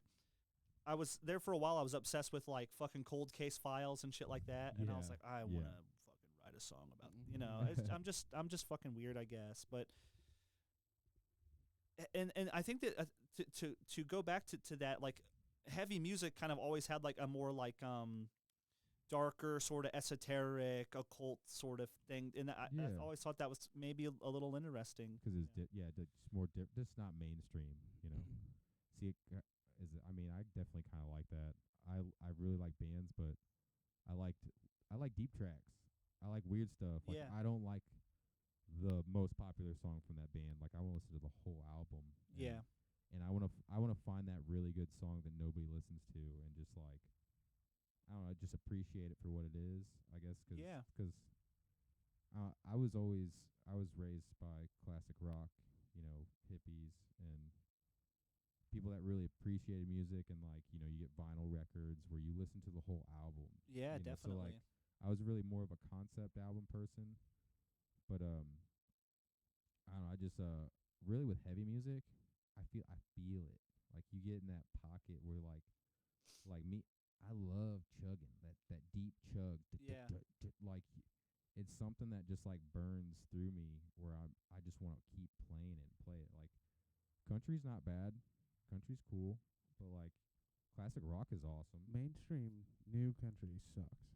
I was there for a while. I was obsessed with like fucking cold case files and shit like that, and I was Yeah, like, I yeah. want to fucking write a song about, you know, I'm just fucking weird, I guess. But and I think that to go back to that, like heavy music kind of always had like a more like darker sort of esoteric occult sort of thing, and I Yeah. always thought that was maybe a little interesting. Because it's just more just not mainstream, you know. See, I mean, I definitely kind of like that. I really like bands, but I like deep tracks. I like weird stuff. Like Yeah. I don't like the most popular song from that band. Like I want to listen to the whole album. Yeah. And I want to find that really good song that nobody listens to, and just like, I don't know, just appreciate it for what it is. I guess Yeah. because I was raised by classic rock, you know, hippies and people that really appreciated music, and like, you know, you get vinyl records where you listen to the whole album. Yeah, you know, definitely. So like I was really more of a concept album person, but I don't know, I just really with heavy music, I feel it. Like you get in that pocket where like me, I love chugging, that deep chug. Yeah. Like it's something that just like burns through me where I just want to keep playing it and play it. Like country's not bad. Country's cool, but like classic rock is awesome. Mainstream new country sucks.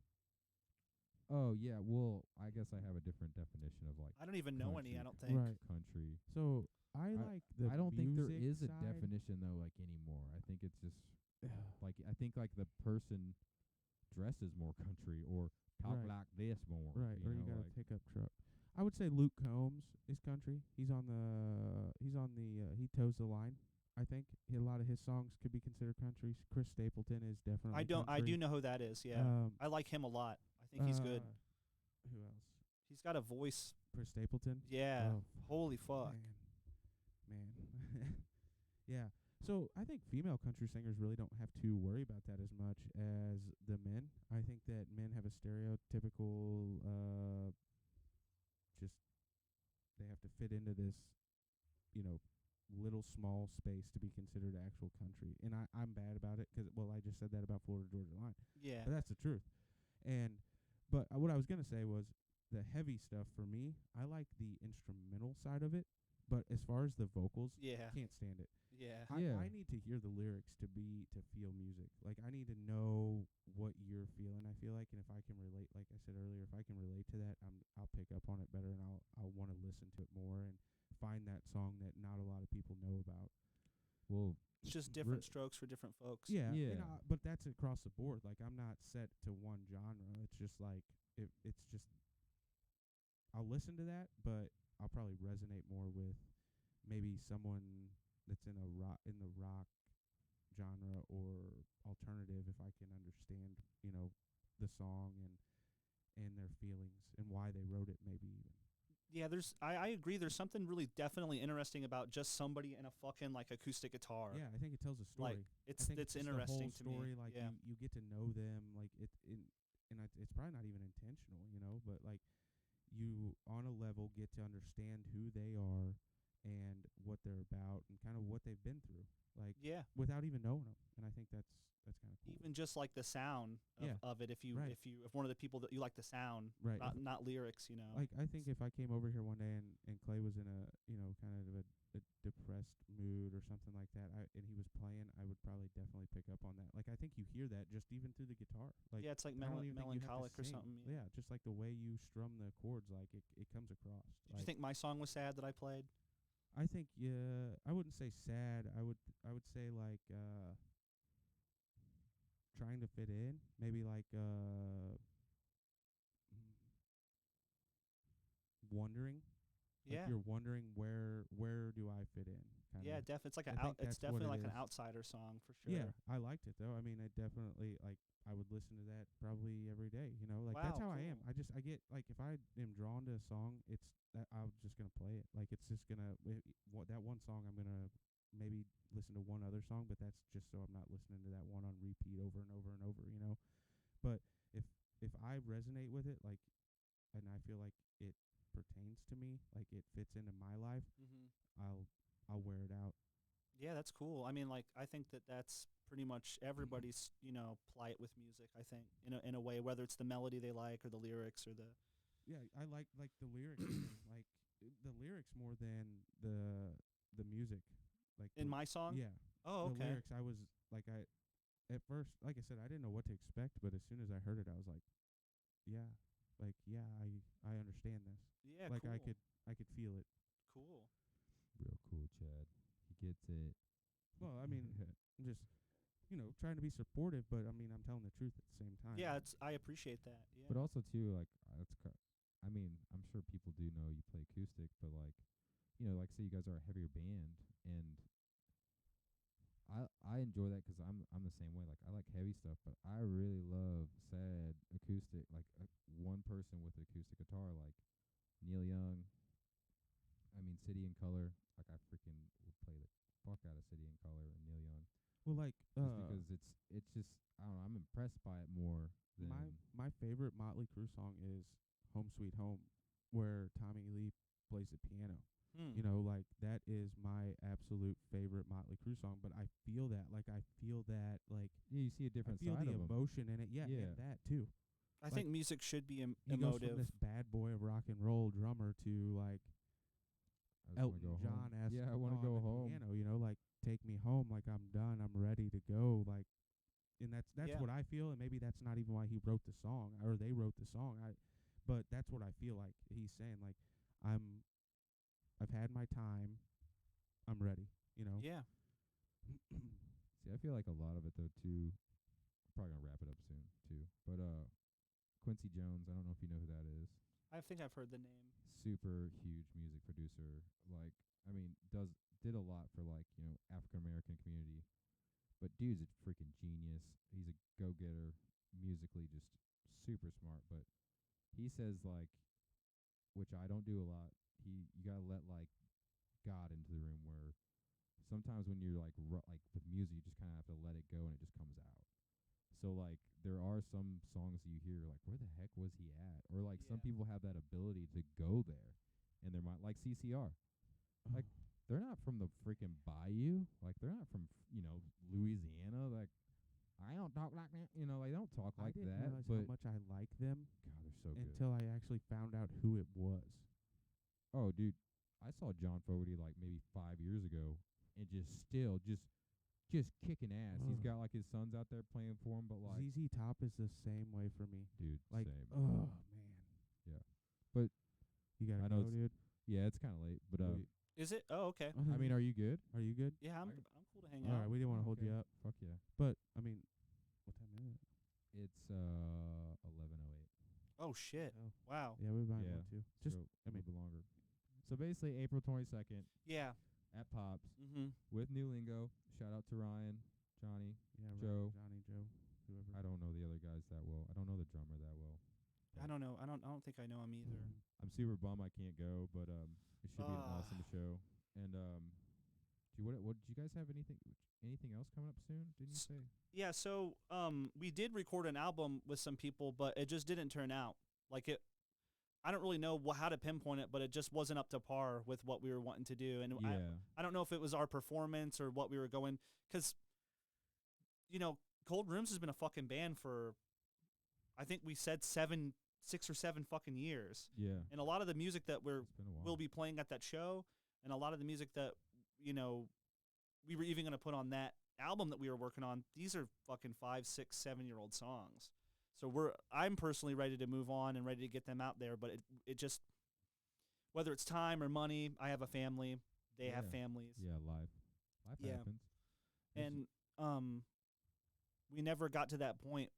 Oh yeah, well, I guess I have a different definition of like I don't even know any. country. I don't think. Right. country. So I like the I don't think there music is a side. definition though, like anymore. I think it's just like I think like the person dresses more country or talk Right. like this more. Right, or you know, got a like, pickup truck. I would say Luke Combs is country. He toes the line. I think a lot of his songs could be considered country. Chris Stapleton is definitely. I do country. know who that is. Yeah. I like him a lot. I think he's good. Who else? He's got a voice. Chris Stapleton. Yeah. Oh, Holy fuck. Man. Yeah. So I think female country singers really don't have to worry about that as much as the men. I think that men have a stereotypical, just they have to fit into this, you know, little small space to be considered actual country. And I'm bad about it because, well, I just said that about Florida Georgia Line. Yeah. But that's the truth. But what I was going to say was the heavy stuff for me, I like the instrumental side of it. But as far as the vocals, Yeah. can't stand it. Yeah. Yeah. I need to hear the lyrics to feel music. Like I need to know what you're feeling. I feel like, and if I can relate, like I said earlier, if I can relate to that, I'll pick up on it better, and I'll want to listen to it more and find that song that not a lot of people know about. well, It's just different strokes for different folks. Yeah, Yeah. but that's across the board. Like I'm not set to one genre. It's just like it's just I'll listen to that, but I'll probably resonate more with maybe someone that's in the rock genre or alternative if I can understand, you know, the song and their feelings and why they wrote it maybe even. Yeah, I agree. There's something really definitely interesting about just somebody in a fucking like acoustic guitar. Yeah, I think it tells a story. Like I it's think it's just interesting the to whole story, me. like Yeah. you get to know them, like it's probably not even intentional, you know, but like you on a level get to understand who they are and what they're about and kind of what they've been through, like Yeah. without even knowing them. And I think that's kind of cool. Even just like the sound Yeah. of it, if Right. if one of the people that you like the sound, Right. not lyrics, you know. Like I think if I came over here one day and Clay was in a, you know, kind of a depressed mood or something like that, and he was playing, I would probably definitely pick up on that. Like I think you hear that just even through the guitar. Like Yeah, it's like I don't even think you have to melancholic or sing. something. Yeah, just like the way you strum the chords, like it comes across. Did you think my song was sad that I played? I think I wouldn't say sad. I would say like trying to fit in. Maybe like wondering. Yeah. Like you're wondering where do I fit in? Yeah, definitely. It's like I think it's that's what definitely it like an is. outsider song for sure. Yeah, I liked it though. I mean, I definitely like. I would listen to that probably every day. You know, like that's Wow, how I am. cool. I get like if I am drawn to a song, it's that I'm just gonna play it. Like it's just gonna that one song I'm gonna maybe listen to one other song, but that's just so I'm not listening to that one on repeat over and over and over. You know, but if I resonate with it, like, and I feel like it pertains to me, like it fits into my life, Mm-hmm. I'll wear it out. Yeah, that's cool. I mean, like, I think that's pretty much everybody's, plight with music. I think in a way, whether it's the melody they like or the lyrics or the. Yeah, I like the lyrics, even, like the lyrics more than the music. Like In my song. yeah, Oh, the okay. lyrics. I was like at first, like I said, I didn't know what to expect, but as soon as I heard it, I was like, yeah, I understand this. Yeah, Like cool. I could feel it. Cool. Real cool, Chad. He gets it. Well, I mean, I'm just trying to be supportive, but I mean, I'm telling the truth at the same time. Yeah, I appreciate that. Yeah. But also too, like I mean, I'm sure people do know you play acoustic, but like, like say you guys are a heavier band, and I enjoy that because I'm the same way. Like I like heavy stuff, but I really love sad acoustic, like one person with acoustic guitar, like Neil Young. I mean, City and Color. Like I freaking will play the fuck out of City and Color and Neil Young. Well, like Just because it's just I don't know, I'm impressed by it more than my favorite Motley Crue song is "Home Sweet Home," where Tommy Lee plays the piano. Hmm. You know, like that is my absolute favorite Motley Crue song. But I feel that, like I feel that, like yeah, you see a different I feel side the of 'em. emotion in it. Yeah, Yeah. and that too. I like, think music should be He goes emotive. from this bad boy of rock and roll drummer to like I just wanna Elton go John home. esque. Yeah, I want to go home. Piano, like take me home, like I'm done, I'm ready to go, like, and that's Yeah. what I feel, and maybe that's not even why he wrote the song or they wrote the song. But that's what I feel like he's saying. Like I've had my time, I'm ready. Yeah. See, I feel like a lot of it though too. Probably gonna wrap it up soon too. But Quincy Jones, I don't know if you know who that is. I think I've heard the name. Super huge music producer. Like, I mean, did a lot for like African American community. But dude's a freaking genius. He's a go getter, musically just super smart. But he says like, which I don't do a lot. You gotta let like God into the room where sometimes when you're like like with music, you just kind of have to let it go and it just comes out. So like there are some songs that you hear like where the heck was he at? Or like some Yeah. people have that ability to go there, and they're like CCR. Like they're not from the freaking bayou. Like they're not from Louisiana. Like I don't talk like that. Like they don't talk I like didn't that. realize But how much I like them God, they're so good. until I actually found out who it was. Oh, dude, I saw John Fogerty like maybe 5 years ago, and just kicking ass. He's got like his sons out there playing for him, but like, ZZ Top is the same way for me. dude, Like, same. oh man. Yeah. But You gotta I know go, dude. Yeah, it's kind of late, but Is it? Oh, okay. I mean, are you good? Are you good? Yeah, I'm cool to hang All out. right, we didn't want to hold Okay. you up, Fuck yeah. but I mean, what time is it? It's 11:08. Oh shit! Oh. Wow. Yeah, we might Yeah. want to. Just So I a mean, little bit longer. So basically, April 22nd Yeah. at Pops Mm-hmm. with New Lingo. Shout out to Ryan, Johnny. yeah, right, Joe. Joe, whoever. I don't know the other guys that well. I don't know the drummer that well. I don't know. I don't think I know him either. I'm super bummed I can't go, but it should be an awesome show. And what did you guys have anything else coming up soon? Didn't you say? Yeah. So we did record an album with some people, but it just didn't turn out. Like it. I don't really know how to pinpoint it, but it just wasn't up to par with what we were wanting to do. And Yeah. I don't know if it was our performance or what we were going, because Cold Rooms has been a fucking band for, I think we said 6 or 7 fucking years. Yeah. And a lot of the music that It's been a while. we'll be playing at that show, and a lot of the music that we were even going to put on that album that we were working on, these are fucking 5, 6, 7-year-old songs. So I'm personally ready to move on and ready to get them out there, but it just, whether it's time or money, I have a family, they have families. Yeah, life happens. And we never got to that point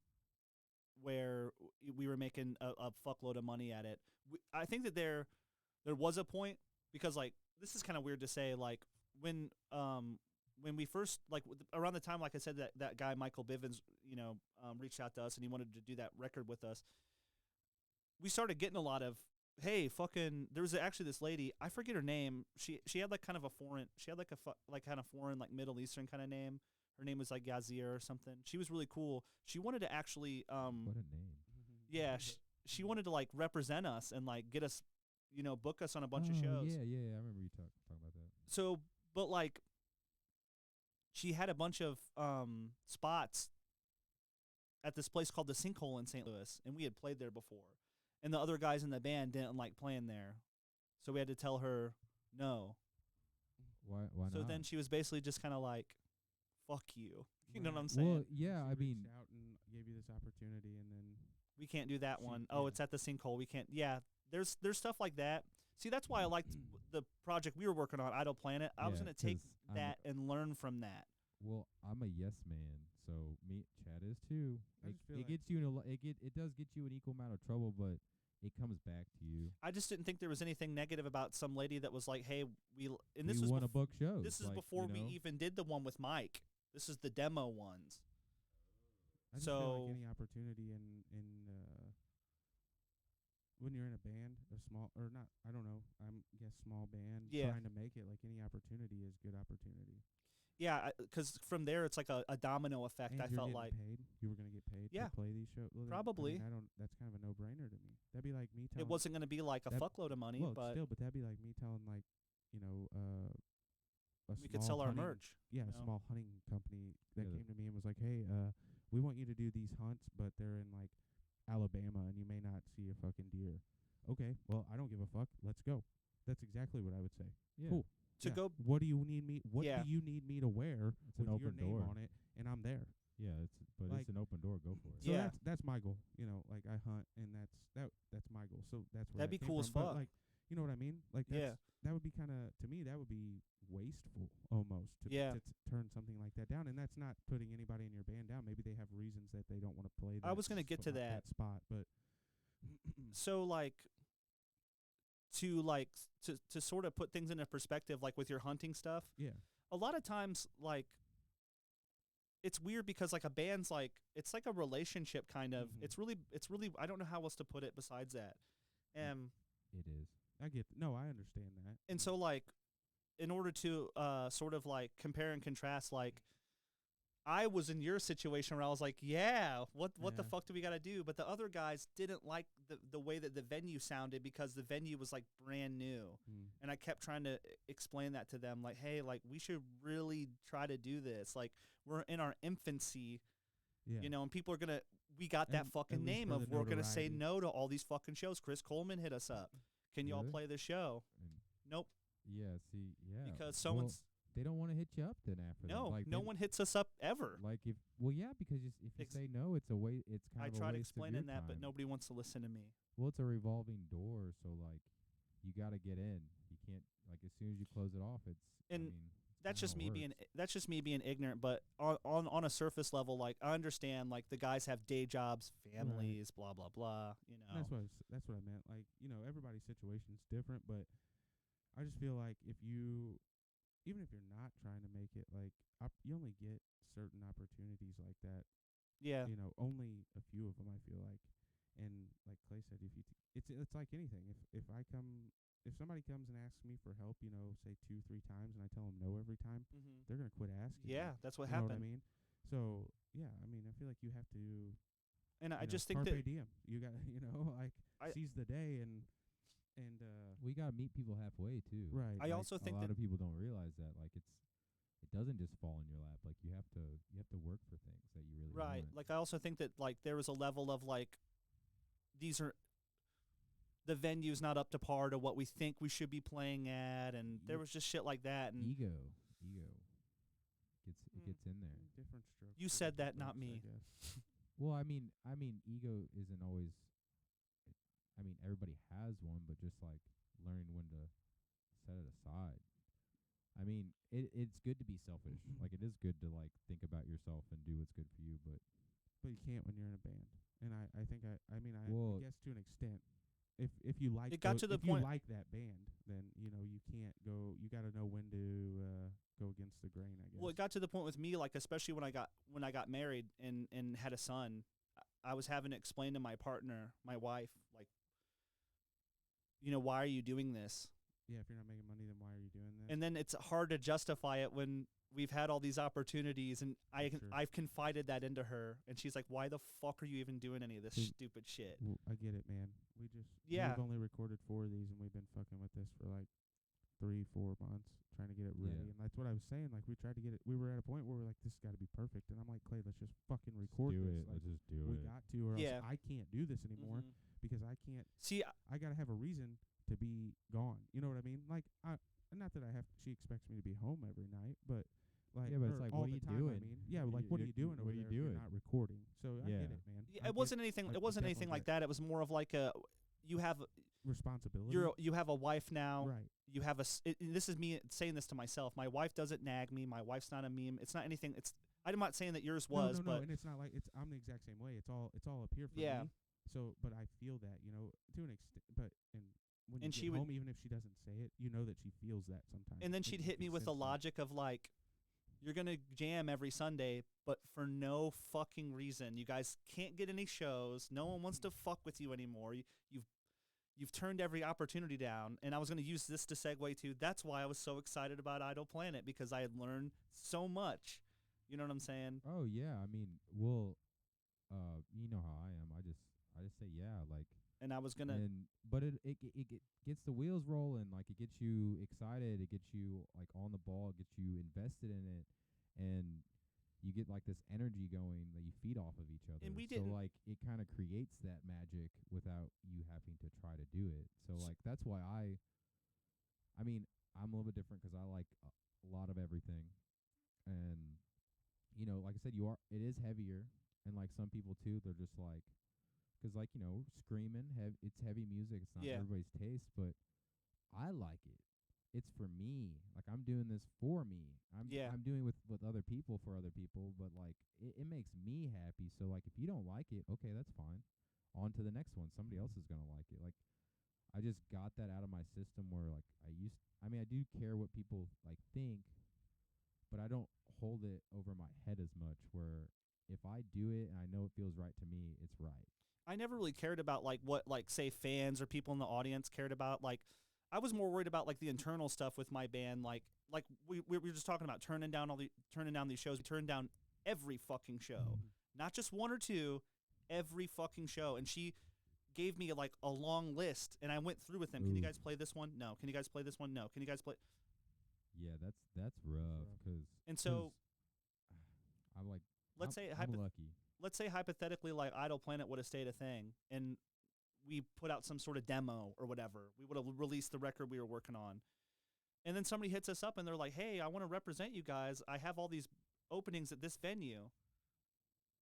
where we were making a fuckload of money at it. I think that there was a point, because like, this is kind of weird to say, like when we first, like around the time, like I said, that guy Michael Bivens, reached out to us and he wanted to do that record with us. We started getting a lot of, hey, fucking, there was actually this lady, I forget her name. She had like kind of a foreign, like Middle Eastern kind of name. Her name was like Yazir or something. She was really cool. She wanted to actually, what a name. Yeah, she wanted to like represent us and like get us, book us on a bunch of shows. Yeah, I remember you talking about that. So, but like, she had a bunch of spots at this place called the Sinkhole in St. Louis, and we had played there before. And the other guys in the band didn't like playing there, so we had to tell her no. Why not? So then she was basically just kind of like, fuck you. You know what I'm saying? Well, yeah, I mean, reached out and gave you this opportunity, and then we can't do that one. Oh, it's at the Sinkhole. We can't. Yeah, there's stuff like that. See, that's why I liked the project we were working on, Idle Planet. I was going to take that and learn from that. Well, I'm a yes man, so Chad is too. It gets you in it does get you an equal amount of trouble, but it comes back to you. I just didn't think there was anything negative about some lady that was like, "Hey, we want to book shows." This is before we even did the one with Mike. This is the demo ones. I just feel like any opportunity in when you're in a band, a small or not, I don't know, small band, trying to make it, like any opportunity is good opportunity. Yeah, because from there it's like a domino effect. And I felt like paid. You were going to get paid to play these shows. Well, probably. That's kind of a no-brainer to me. That'd be like me telling. It wasn't going to be like a fuckload of money, but that'd be like me telling like, we could sell our merch. Yeah, a small hunting company that came to me and was like, "Hey, we want you to do these hunts, but they're in like Alabama, and you may not see a fucking deer." Okay, well, I don't give a fuck. Let's go. That's exactly what I would say. Yeah. Cool. Go. What do you need me? What do you need me to wear with your name on it? And I'm there. Yeah, it's an open door. Go for it. So that's my goal. Like I hunt, and that's my goal. So that's where that'd be cool as fuck. Like, you know what I mean? Like that would be kind of, to me, that would be wasteful almost to turn something like that down. And that's not putting anybody in your band down. Maybe they have reasons that they don't want to play. I was gonna get to that spot, but so like. To sort of put things into perspective, like with your hunting stuff. Yeah. A lot of times, like, it's weird because like a band's like, it's like a relationship kind of. Mm-hmm. It's really. I don't know how else to put it besides that. It is. I understand that. And so like, in order to sort of like compare and contrast, like, I was in your situation where I was like, what the fuck do we got to do? But the other guys didn't like the way that the venue sounded, because the venue was like brand new. And I kept trying to explain that to them, like, hey, like, we should really try to do this. Like, we're in our infancy, and people are going to, we got that fucking name of, we're going to say no to all these fucking shows. Chris Coleman hit us up. Can y'all play the show? Nope. Yeah, see, yeah. Because someone's... They don't want to hit you up then after that. No, like no one hits us up ever. Like because if you say no, it's a way. It's kind of a waste of your time. I tried explaining that, but nobody wants to listen to me. Well, it's a revolving door, so like you got to get in. You can't, like, as soon as you close it off, it's. And that's just me being ignorant. But on a surface level, like, I understand, like, the guys have day jobs, families, blah blah blah. That's what I meant. Like, everybody's situation's different, but I just feel like even if you're not trying to make it, like, you only get certain opportunities like that. Yeah. Only a few of them, I feel like. And like Clay said, it's like anything. If somebody comes and asks me for help, say 2-3 times, and I tell them no every time, they're gonna quit asking. Yeah, that's what happened. happened. Know what I mean? So yeah, I mean, I feel like you have to. And I just think carpe diem. You got seize the day and. We gotta meet people halfway too. Right. I also think a lot of people don't realize that. Like, it doesn't just fall in your lap. Like, you have to work for things that you really right. want. Like, I also think that, like, there was a level of, like, the venue's not up to par to what we think we should be playing at, and there was just shit like that. And ego gets in there. Different strokes. You said that, not me. Well, I mean, ego isn't always. I mean, everybody has one, but just like learning when to set it aside. I mean, it's good to be selfish. Like it is good to like think about yourself and do what's good for you. But But you can't when you're in a band. And I think I mean I Well- guess to an extent, if you like It got to the if you point- like that band, then you know you can't go. You got to know when to go against the grain. I guess. Well, it got to the point with me, like especially when I got married and had a son, I was having to explain to my partner, my wife, like, why are you doing this? Yeah, if you're not making money, then why are you doing this? And then it's hard to justify it when we've had all these opportunities, and Sure. I've confided that into her, and she's like, "Why the fuck are you even doing any of this Mm. stupid shit?" Well, I get it, man. Yeah. We've only recorded 4 of these, and we've been fucking with this for like 3-4 months, trying to get it ready. Yeah. And that's what I was saying. Like we tried to get it. We were at a point where we're like, this has got to be perfect. And I'm like, Clay, let's just fucking record do this. it. Like, Let's just do we it. got to, or Yeah. else I can't do this anymore Mhm. because I can't. See, I gotta have a reason to be gone. You know what I mean? Like not that I have. She expects me to be home every night, but like Yeah, but it's or like, all what are the you time, I doing? mean, yeah, like what are you doing over what are you there if you're doing? not recording? So I Yeah. get it, man. yeah, I it wasn't anything. like, It wasn't definitely anything like get that. It was more of like you have responsibility. you have a wife now. right. You have this is me saying this to myself. My wife doesn't nag me. My wife's not a meme. It's not anything. I'm not saying that yours was, no, but and it's not like I'm the exact same way. It's all up here for Yeah. me. So, but I feel that, to an extent. But when And you she get would- home, even if she doesn't say it, you know that she feels that sometimes. and then Like, she'd it hit me makes with the sense to me. logic of like, you're gonna jam every Sunday, but for no fucking reason. You guys can't get any shows. No one wants to fuck with you anymore. You've turned every opportunity down. And I was gonna use this to segue to. That's why I was so excited about Idle Planet, because I had learned so much. You know what I'm saying? Oh yeah, I mean, well, you know how I am. I just say yeah, like, And I was gonna. but it gets the wheels rolling. Like it gets you excited. It gets you like on the ball. It gets you invested in it, and you get like this energy going that you feed off of each other. And we so didn't- like it kind of creates that magic without you having to try to do it. So like that's why I mean, I'm a little bit different because I like a lot of everything, and like I said, it is heavier, and like some people too, they're just like, because like screaming, it's heavy music. It's not Yeah. everybody's taste, but I like it. It's for me. Like I'm doing this for me. Yeah. I'm doing with other people for other people, but like it makes me happy. So like if you don't like it, okay, that's fine. On to the next one. Somebody else is gonna like it. Like I just got that out of my system where like I do care what people like think, but I don't hold it over my head as much, where if I do it and I know it feels right to me, it's right. I never really cared about like what like say fans or people in the audience cared about. Like I was more worried about like the internal stuff with my band. Like we were just talking about turning down these shows. We turned down every fucking show, not just one or two, every fucking show. And she gave me like a long list, and I went through with them. Can you Ooh. guys play this one? No. Can you guys play this one? No. Can you guys play? Yeah, that's rough. Cause And so I'm like, let's say I'm lucky. let's say hypothetically like Idle Planet would have stayed a thing, and we put out some sort of demo or whatever. We would have released the record we were working on. And then somebody hits us up and they're like, "Hey, I want to represent you guys. I have all these openings at this venue."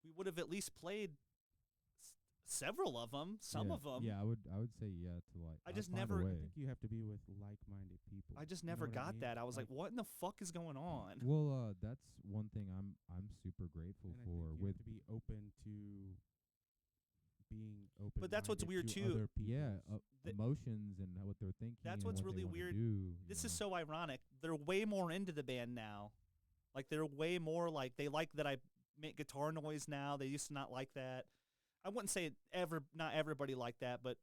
We would have at least played several of them, some Yeah, of them. Yeah, I would say yeah to like. I just find a never- way. I think you have to be with like-minded people. I just You know never what got mean? that. I was like, "What in the fuck is going on?" Well, that's one thing I'm super grateful And I for. think you With have to be open to being open. But that's what's weird, too. Other yeah, The- emotions and what they're thinking. That's and what's what they really wanna weird. Do, you This is know. so ironic. They're way more into the band now. Like they're way more like they like that I make guitar noise now. They used to not like that. I wouldn't say not everybody liked that, but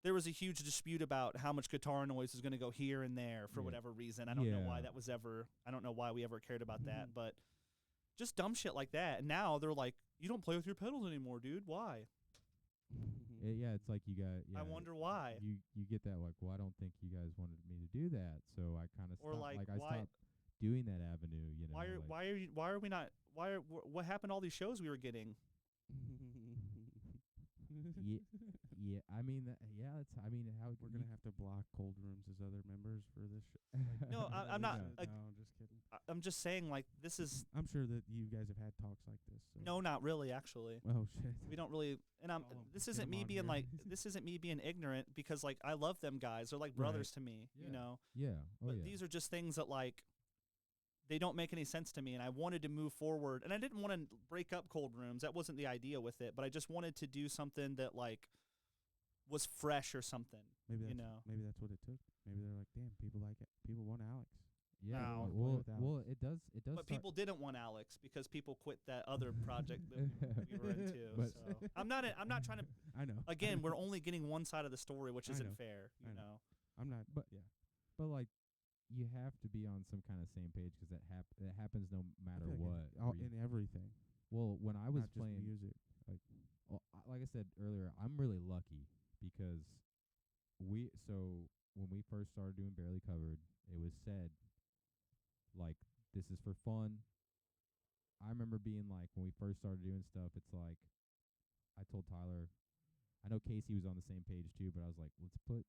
there was a huge dispute about how much guitar noise was going to go here and there for Yeah. whatever reason. I don't know why Yeah. that was ever. I don't know why we ever cared about that, Mhm. but just dumb shit like that. And now they're like, "You don't play with your pedals anymore, dude. Why?" Yeah, it's like you got. Yeah, I wonder why. You get that like, well, I don't think you guys wanted me to do that, so I kind of Or stopped. like, I why- stopped doing that avenue. You know, Why are we not? What happened to all these shows we were getting? Yeah, I mean, it's. I mean, how We're gonna have to block Cold Rooms as other members for this. No, I'm not. No, I'm just kidding. I'm just saying, like, this is I'm sure that you guys have had talks like this. So. no, not really, actually. Oh shit. We don't really, and I'm. Oh, This get isn't 'em me on being here. like. This isn't me being ignorant because like I love them guys. They're like brothers to me, Yeah. you know. Yeah. Oh But yeah. these are just things that like they don't make any sense to me, and I wanted to move forward, and I didn't want to break up Cold Rooms. That wasn't the idea with it, but I just wanted to do something that like was fresh or something. Maybe You that's, know. maybe that's what it took. Maybe they're like, damn, people like it. People want Alex. Yeah. No. Well, Play with well, Alex. it does. It does. But start- people didn't want Alex because people quit that other project that we were into. But- So I'm not trying to. I know. Again, we're only getting one side of the story, which I isn't know. fair. I You know. know. I'm not. But- yeah. But like, you have to be on some kind of same page because that happens no I matter feel like what. in everything. Well, when I was not just playing, music. like I said earlier, I'm really lucky because when we first started doing Barely Covered, it was said like this is for fun. I remember being like when we first started doing stuff, it's like I told Tyler, I know Casey was on the same page too, but I was like, let's put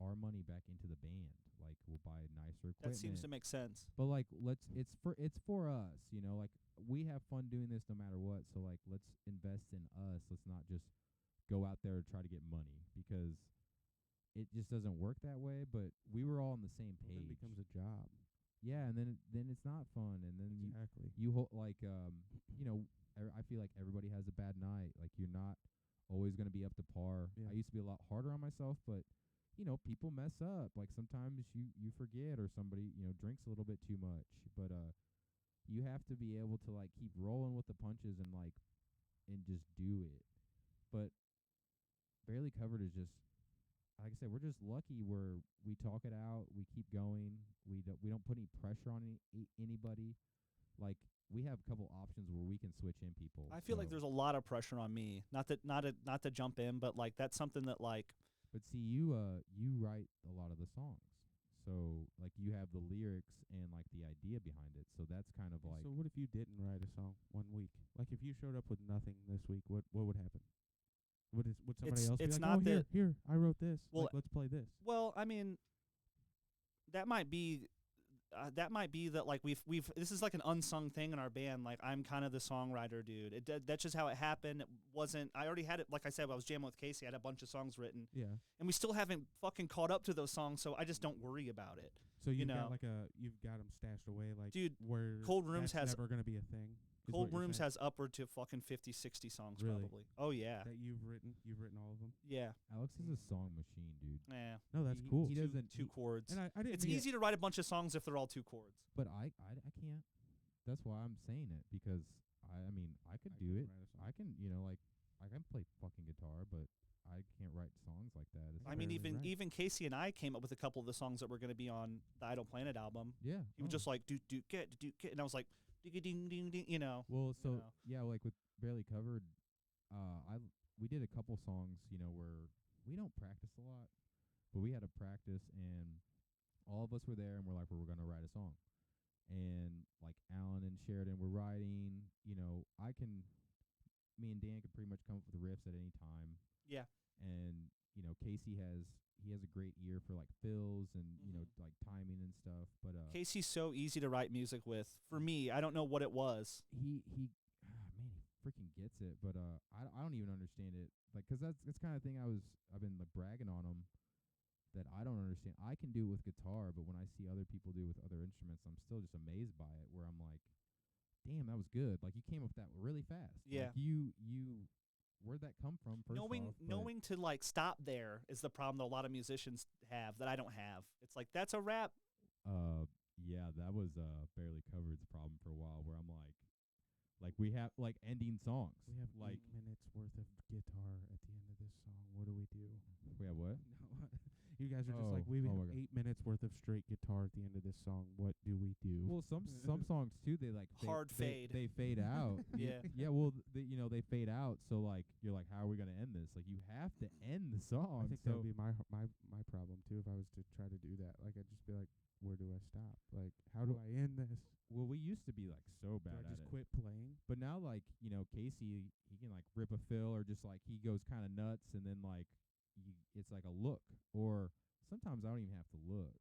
our money back into the band. Like we'll buy nicer equipment. That seems to make sense. But like it's for us, you know, like we have fun doing this no matter what. So like let's invest in us. Let's not just go out there and try to get money because it just doesn't work that way. But we were all on the same Then page. it becomes a job. Yeah, and then it's not fun, and then Exactly. you know, I feel like everybody has a bad night. Like you're not always going to be up to par. Yeah. I used to be a lot harder on myself, but you know, people mess up. Like sometimes you forget or somebody, you know, drinks a little bit too much. But you have to be able to like keep rolling with the punches and just do it. But Barely Covered is just like I said, we're just lucky where we talk it out, we keep going, we don't put any pressure on anybody. Like we have a couple options where we can switch in people. I feel like there's a lot of pressure on me. Not to jump in, but like that's something that like. But see, you write a lot of the songs, so like you have the lyrics and like the idea behind it. So that's kind of like. So what if you didn't write a song 1 week? Like if you showed up with nothing this week, what would happen? Would somebody else be it's like, not oh, that- here, I wrote this. Well, like, let's play this. Well, I mean, that might be that like we've this is like an unsung thing in our band. Like I'm kind of the songwriter dude. That's just how it happened. It wasn't. I already had it. Like I said, I was jamming with Casey. I had a bunch of songs written, Yeah. and we still haven't fucking caught up to those songs. So I just don't worry about it. So you've know. got you've got them stashed away, like Dude, where Cold Rooms that's has- never gonna be a thing. is Cold what you're Rooms saying? has upward to fucking 50, 60 songs Really? probably. Oh yeah, that you've written. You've written all of them. yeah. Alex is a song machine, dude. Yeah. No, that's He- cool. He doesn't. Two chords. and I didn't. It's mean easy to write a bunch of songs if they're all two chords. But I can't. That's why I'm saying it because I mean I could do it. Write a song. I can I can play fucking guitar, but I can't write songs like that. It's I mean, barely right. even Casey and I came up with a couple of the songs that were going to be on the Idle Planet album. yeah. He was just like do get, and I was like ding ding ding ding, you know. Well, so know. yeah, like with Barely Covered, we did a couple songs, you know, where we don't practice a lot, but we had to practice, and all of us were there, and we're like, we're gonna write a song, and like Alan and Sheridan were writing, you know, me and Dan could pretty much come up with riffs at any time, Yeah. and you know, Casey has a great ear for like fills and you know Mhm. like timing and stuff, but Casey's so easy to write music with. For me, I don't know what it was. he man, he freaking gets it, but I don't even understand it, like, 'cause that's kind of thing I've been like bragging on him that I don't understand. I can do it with guitar, but when I see other people do it with other instruments, I'm still just amazed by it, where I'm like, damn, that was good. Like you came up with that really fast. Yeah. Like, you where'd that come from? First Knowing off, but- knowing to like stop there is the problem that a lot of musicians have that I don't have. It's like that's a rap. Yeah, that was Barely Covered's problem for a while, where I'm like we have like ending songs. We have like 8 minutes worth of guitar at the end of this song. What do we do? we have what? No, you guys are just like, we Oh have my God. 8 minutes worth of straight guitar at the end of this song. What do we do? Well, some songs too, they like Hard fade. They fade out. Yeah. Yeah, well, they fade out. So like you're like, how are we gonna end this? Like you have to end the song. I think so that would be my problem too if I was to try to do that. Like I'd just be like, where do I stop? Like how do Well, I end this? well, we used to be like so Do bad I at just it. quit playing? But now, like, you know, Casey, he can like rip a fill or just like he goes kind of nuts, and then like it's like a look, or sometimes I don't even have to look.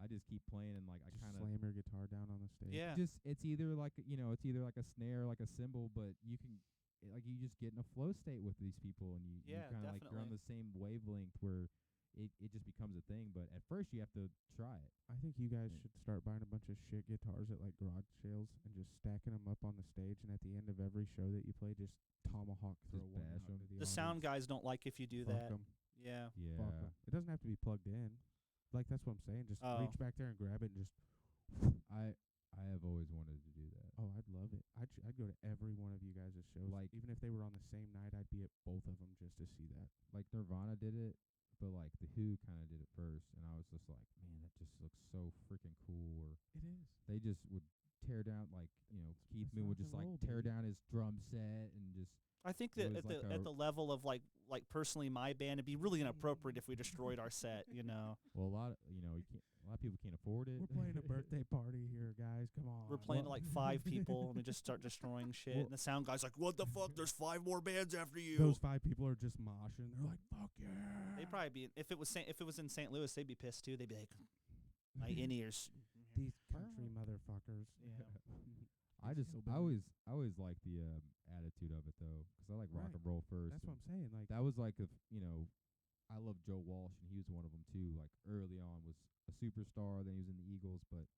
I just keep playing and like I Just kind of slam your guitar down on the stage. Yeah. just it's either like it's either like a snare, like a cymbal, but you can like you just get in a flow state with these people, and you Yeah, kind of like you're on the same wavelength where it just becomes a thing. But at first you have to try it. I think you guys Yeah. should start buying a bunch of shit guitars at like garage sales and just stacking them up on the stage, and at the end of every show that you play, just tomahawk throw one bash out 'em. into The sound guys don't like if you do Fuck that. 'em. Yeah. Yeah. Fuck 'em. It doesn't have to be plugged in. Like that's what I'm saying. Just Oh. reach back there and grab it and just. I have always wanted to do that. Oh, I'd love it. I'd go to every one of you guys' shows. Like- even if they were on the same night, I'd be at both of them just to see that. Like Nirvana did it, but like the Who kind of did it first, and I was just like, man, that just looks so freaking cool. Or It is. they just would tear down, like Keith That's Moon would rock just and like roll, tear baby. down his drum set and just I think It that was at like the a- level of like personally my band, it'd be really inappropriate if we destroyed our set. You know, well, a lot of people can't afford it. We're playing a birthday party here, guys. Come on. we're playing to Well- like 5 people and we just start destroying shit. Well- And the sound guy's like, "What the fuck? There's 5 more bands after you." Those 5 people are just moshing. They're like, "Fuck yeah!" They'd probably be if it was in St. Louis, they'd be pissed too. They'd be like, "My in-ears." These country motherfuckers. Yeah. I just So I bad. always like the attitude of it though, 'cause I like rock Right. and roll first. That's what and I'm saying. Like, that was like I love Joe Walsh, and he was one of them too. Like early on was a superstar, then he was in the Eagles, but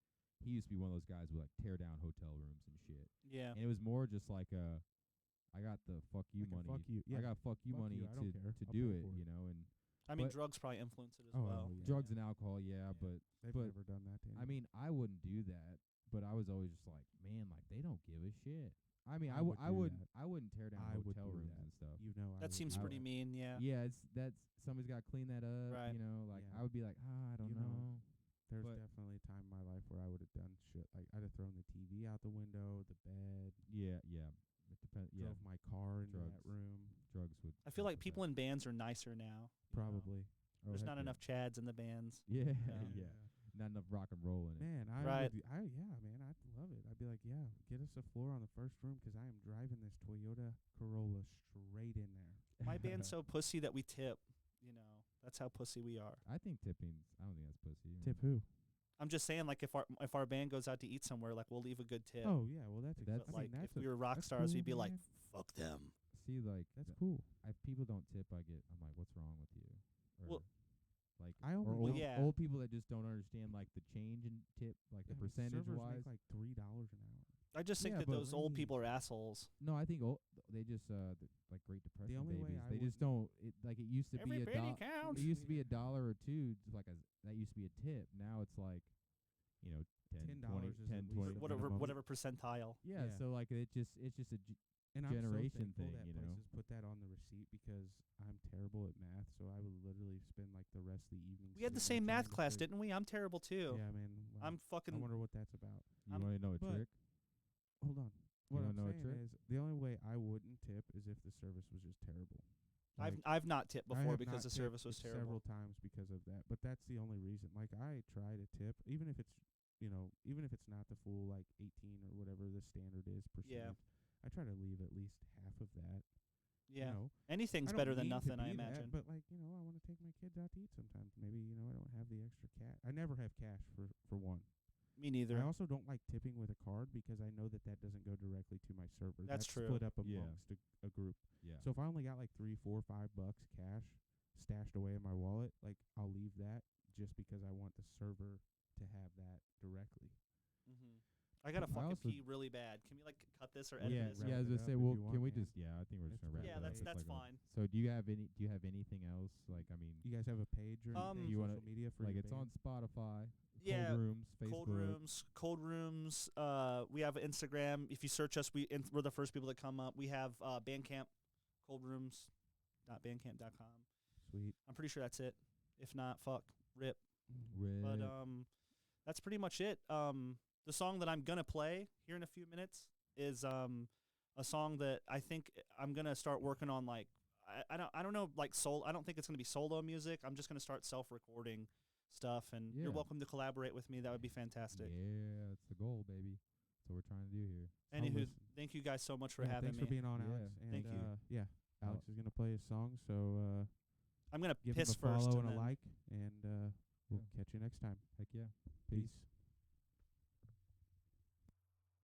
he used to be one of those guys who like tear down hotel rooms and shit. Yeah. And it was more just like I got the fuck you I can money. fuck you. Yeah. I got fuck you Fuck money you, I don't care. to I'll do pay it, for it. and I mean, but- drugs probably influence it as Oh, well. yeah. drugs and alcohol, yeah, but They've but- never done that to I mean, I wouldn't do that, but I was always just like, man, like they don't give a shit. I mean, I would do that. I wouldn't tear down I would hotel do rooms that. and stuff. You know, I That would seems do pretty that. mean. Yeah. Yeah, that's somebody's got to clean that up. Right. Like Yeah. I would be like, I don't You know, know. There's But- definitely a time in my life where I would have done shit. Like I'd have thrown the TV out the window, the bed, Yeah. It depends. Yeah, drove my car into Drugs. that room. drugs would. I feel like people in bands are nicer now. you know. Probably. There's not enough Chads in the bands. Yeah, Yeah. yeah. Not enough rock and roll in it. Man, Right. man, I'd love it. I'd be like, yeah, get us a floor on the first room 'cause I am driving this Toyota Corolla straight in there. My band's so pussy that we tip. You know, that's how pussy we are. I think tipping. I don't think that's pussy. Tip who? I'm just saying, like, if our band goes out to eat somewhere, like, we'll leave a good tip. Oh yeah, well that's That's- I But, mean, like, that's if we were rock that's stars, cool, we'd be like, man. fuck them. See, like That's cool. If people don't tip, I'm like, what's wrong with you? Or, Well, like, I only or know- old, Yeah. old people that just don't understand like the change in tip, like Yeah, the I mean, percentage servers wise. make like $3 an hour. I just think Yeah, that but those old really- people are assholes. No, I think they just like Great Depression only way babies. I They just don't. It like it used to be Every a penny dollar. counts. It used to be $1 or $2, just like that used to be a tip. Now it's like, 10, $10 20, is at 10, least 20. the Whatever, minimum. whatever percentile. Yeah, Yeah. so like it's just a And generation I'm so thankful thing, that you know? places put that on the receipt because I'm terrible at math, so I would literally spend like the rest of the evening. We had the sitting same there math trying to class, figure- didn't we? I'm terrible too. Yeah, man. Well, I'm I fucking. wonder what that's about. You I'm- want to know a but- trick? Hold on. You What wanna I'm know a saying trick? is the only way I wouldn't tip is if the service was just terrible. I've not tipped I before have because not the tipped service was several terrible. times because of that, but that's the only reason. Like I try to tip, even if it's even if it's not the full like 18 or whatever the standard is percentage. Yeah. I try to leave at least half of that. Yeah. You know, Anything's I don't better than mean to nothing, I be that, imagine. but like I want to take my kids out to eat sometimes. Maybe I don't have the extra cash. I never have cash for one. Me neither. I also don't like tipping with a card because I know that doesn't go directly to my server. That's true. Split up Yeah. amongst a group. Yeah. So if I only got like $3, $4, $5 cash stashed away in my wallet, like I'll leave that just because I want the server to have that directly. I got to I fucking also- pee really bad. Can we like cut this or edit Yeah, this? wrap yeah. I was it gonna up say, if well, you want, can we man. just? Yeah, I think we're just It's gonna wrap Yeah, it up. that's It's that's like fine. So do you have anything else? Like, I mean, You guys have a page or anything, You wanna- social media for like your it's on band? Spotify, Yeah, Cold Rooms, Facebook. Cold rooms. We have Instagram. If you search us, we're the first people that come up. We have Bandcamp, coldrooms.bandcamp.com. Sweet. I'm pretty sure that's it. If not, fuck, rip. Red. But that's pretty much it. The song that I'm gonna play here in a few minutes is a song that I think I'm gonna start working on. Like I don't know, like I don't think it's gonna be solo music. I'm just gonna start self-recording stuff, and Yeah. you're welcome to collaborate with me. That would be fantastic. Yeah, that's the goal, baby. That's what we're trying to do here. I'll Anywho, listen. thank you guys so much for Yeah, having thanks me. for being on, Yeah. Alex. And Thank you. Yeah, Alex is gonna play his song, so I'm gonna Give piss him a first. follow and and a then- like, and we'll Yeah. catch you next time. Heck yeah. Peace.